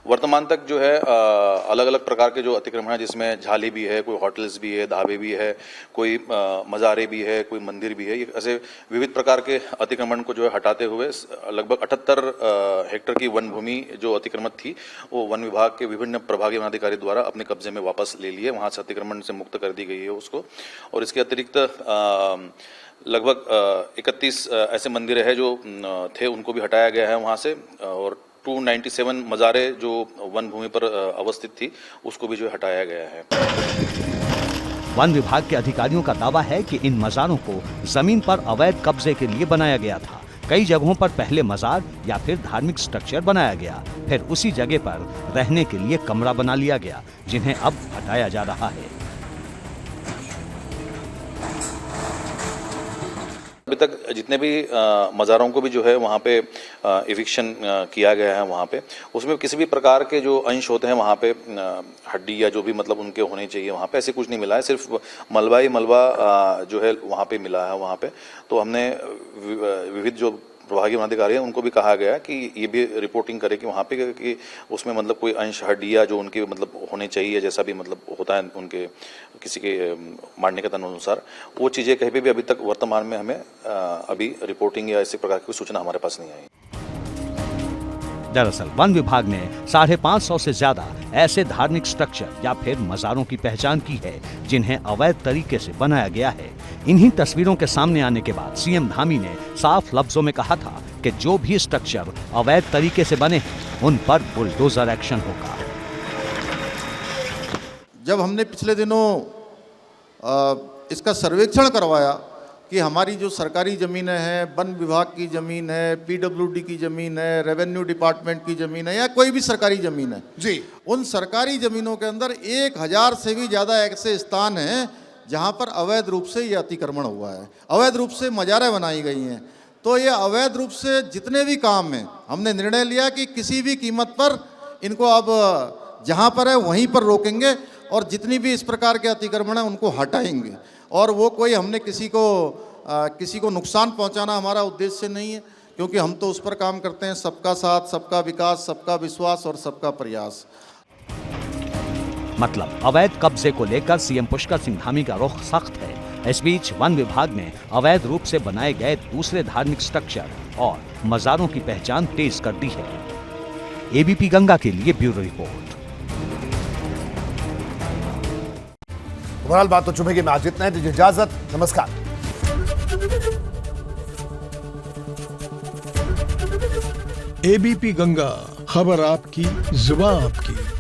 वर्तमान तक जो है अलग अलग प्रकार के जो अतिक्रमण है, जिसमें झाली भी है, कोई होटल्स भी है, ढाबे भी है, कोई मज़ारे भी है, कोई मंदिर भी है, ये ऐसे विविध प्रकार के अतिक्रमण को जो है हटाते हुए लगभग 78 हेक्टेयर की वन भूमि जो अतिक्रमित थी वो वन विभाग के विभिन्न प्रभागीय वनाधिकारी द्वारा अपने कब्जे में वापस ले लिए, वहाँ से अतिक्रमण से मुक्त कर दी गई है उसको। और इसके अतिरिक्त लगभग 31 ऐसे मंदिर है जो थे उनको भी हटाया गया है वहाँ से, और 297 मज़ारे जो वन भूमि पर अवस्थित थी उसको भी जो हटाया गया है। वन विभाग के अधिकारियों का दावा है कि इन मज़ारों को जमीन पर अवैध कब्जे के लिए बनाया गया था। कई जगहों पर पहले मज़ार या फिर धार्मिक स्ट्रक्चर बनाया गया, फिर उसी जगह पर रहने के लिए कमरा बना लिया गया, जिन्हें अब हटाया जा रहा है। अभी तक जितने भी मज़ारों को भी जो है वहाँ पे इविक्शन किया गया है, वहाँ पे उसमें किसी भी प्रकार के जो अंश होते हैं वहाँ पे हड्डी या जो भी मतलब उनके होने चाहिए वहाँ पे ऐसे कुछ नहीं मिला है, सिर्फ मलबा ही मलबा जो है वहाँ पे मिला है वहाँ पे। तो हमने विविध जो प्रभागीय वनाधिकारी हैं उनको भी कहा गया कि ये भी रिपोर्टिंग करे कि वहाँ पे कि उसमें मतलब कोई अंश हड्डियाँ जो उनके मतलब होने चाहिए, जैसा भी मतलब होता है उनके किसी के मारने के अनुसार, वो चीज़ें कहीं पे भी अभी तक वर्तमान में हमें अभी रिपोर्टिंग या इसी प्रकार की सूचना हमारे पास नहीं आई। दरअसल वन विभाग ने 550 से ज्यादा ऐसे धार्मिक स्ट्रक्चर या फिर मज़ारों की पहचान की है जिन्हें अवैध तरीके से बनाया गया है। इन्हीं तस्वीरों के सामने आने के बाद सीएम धामी ने साफ लफ्जों में कहा था कि जो भी स्ट्रक्चर अवैध तरीके से बने हैं उन पर बुलडोजर एक्शन होगा। जब हमने पिछले दिनों इसका सर्वेक्षण करवाया कि हमारी जो सरकारी ज़मीनें हैं, वन विभाग की ज़मीन है, पीडब्ल्यूडी की ज़मीन है, रेवेन्यू डिपार्टमेंट की ज़मीन है या कोई भी सरकारी ज़मीन है जी, उन सरकारी ज़मीनों के अंदर 1000 से भी ज़्यादा ऐसे स्थान हैं जहां पर अवैध रूप से ये अतिक्रमण हुआ है, अवैध रूप से मज़ारें बनाई गई हैं। तो ये अवैध रूप से जितने भी काम हैं हमने निर्णय लिया कि किसी भी कीमत पर इनको अब जहाँ पर है वहीं पर रोकेंगे और जितनी भी इस प्रकार के अतिक्रमण हैं उनको हटाएंगे। और वो कोई हमने किसी को नुकसान पहुंचाना हमारा उद्देश्य नहीं है, क्योंकि हम तो उस पर काम करते हैं सबका साथ, सबका विकास, सबका विश्वास और सबका प्रयास। मतलब अवैध कब्जे को लेकर सीएम पुष्कर सिंह धामी का रुख सख्त है। इस बीच वन विभाग ने अवैध रूप से बनाए गए दूसरे धार्मिक स्ट्रक्चर और मज़ारों की पहचान तेज कर दी है। एबीपी गंगा के लिए ब्यूरो रिपोर्ट। बहरहाल बात तो चुभेगी में आज इतना है, दीजिए इजाजत, नमस्कार। एबीपी गंगा, खबर आपकी, जुबान आपकी।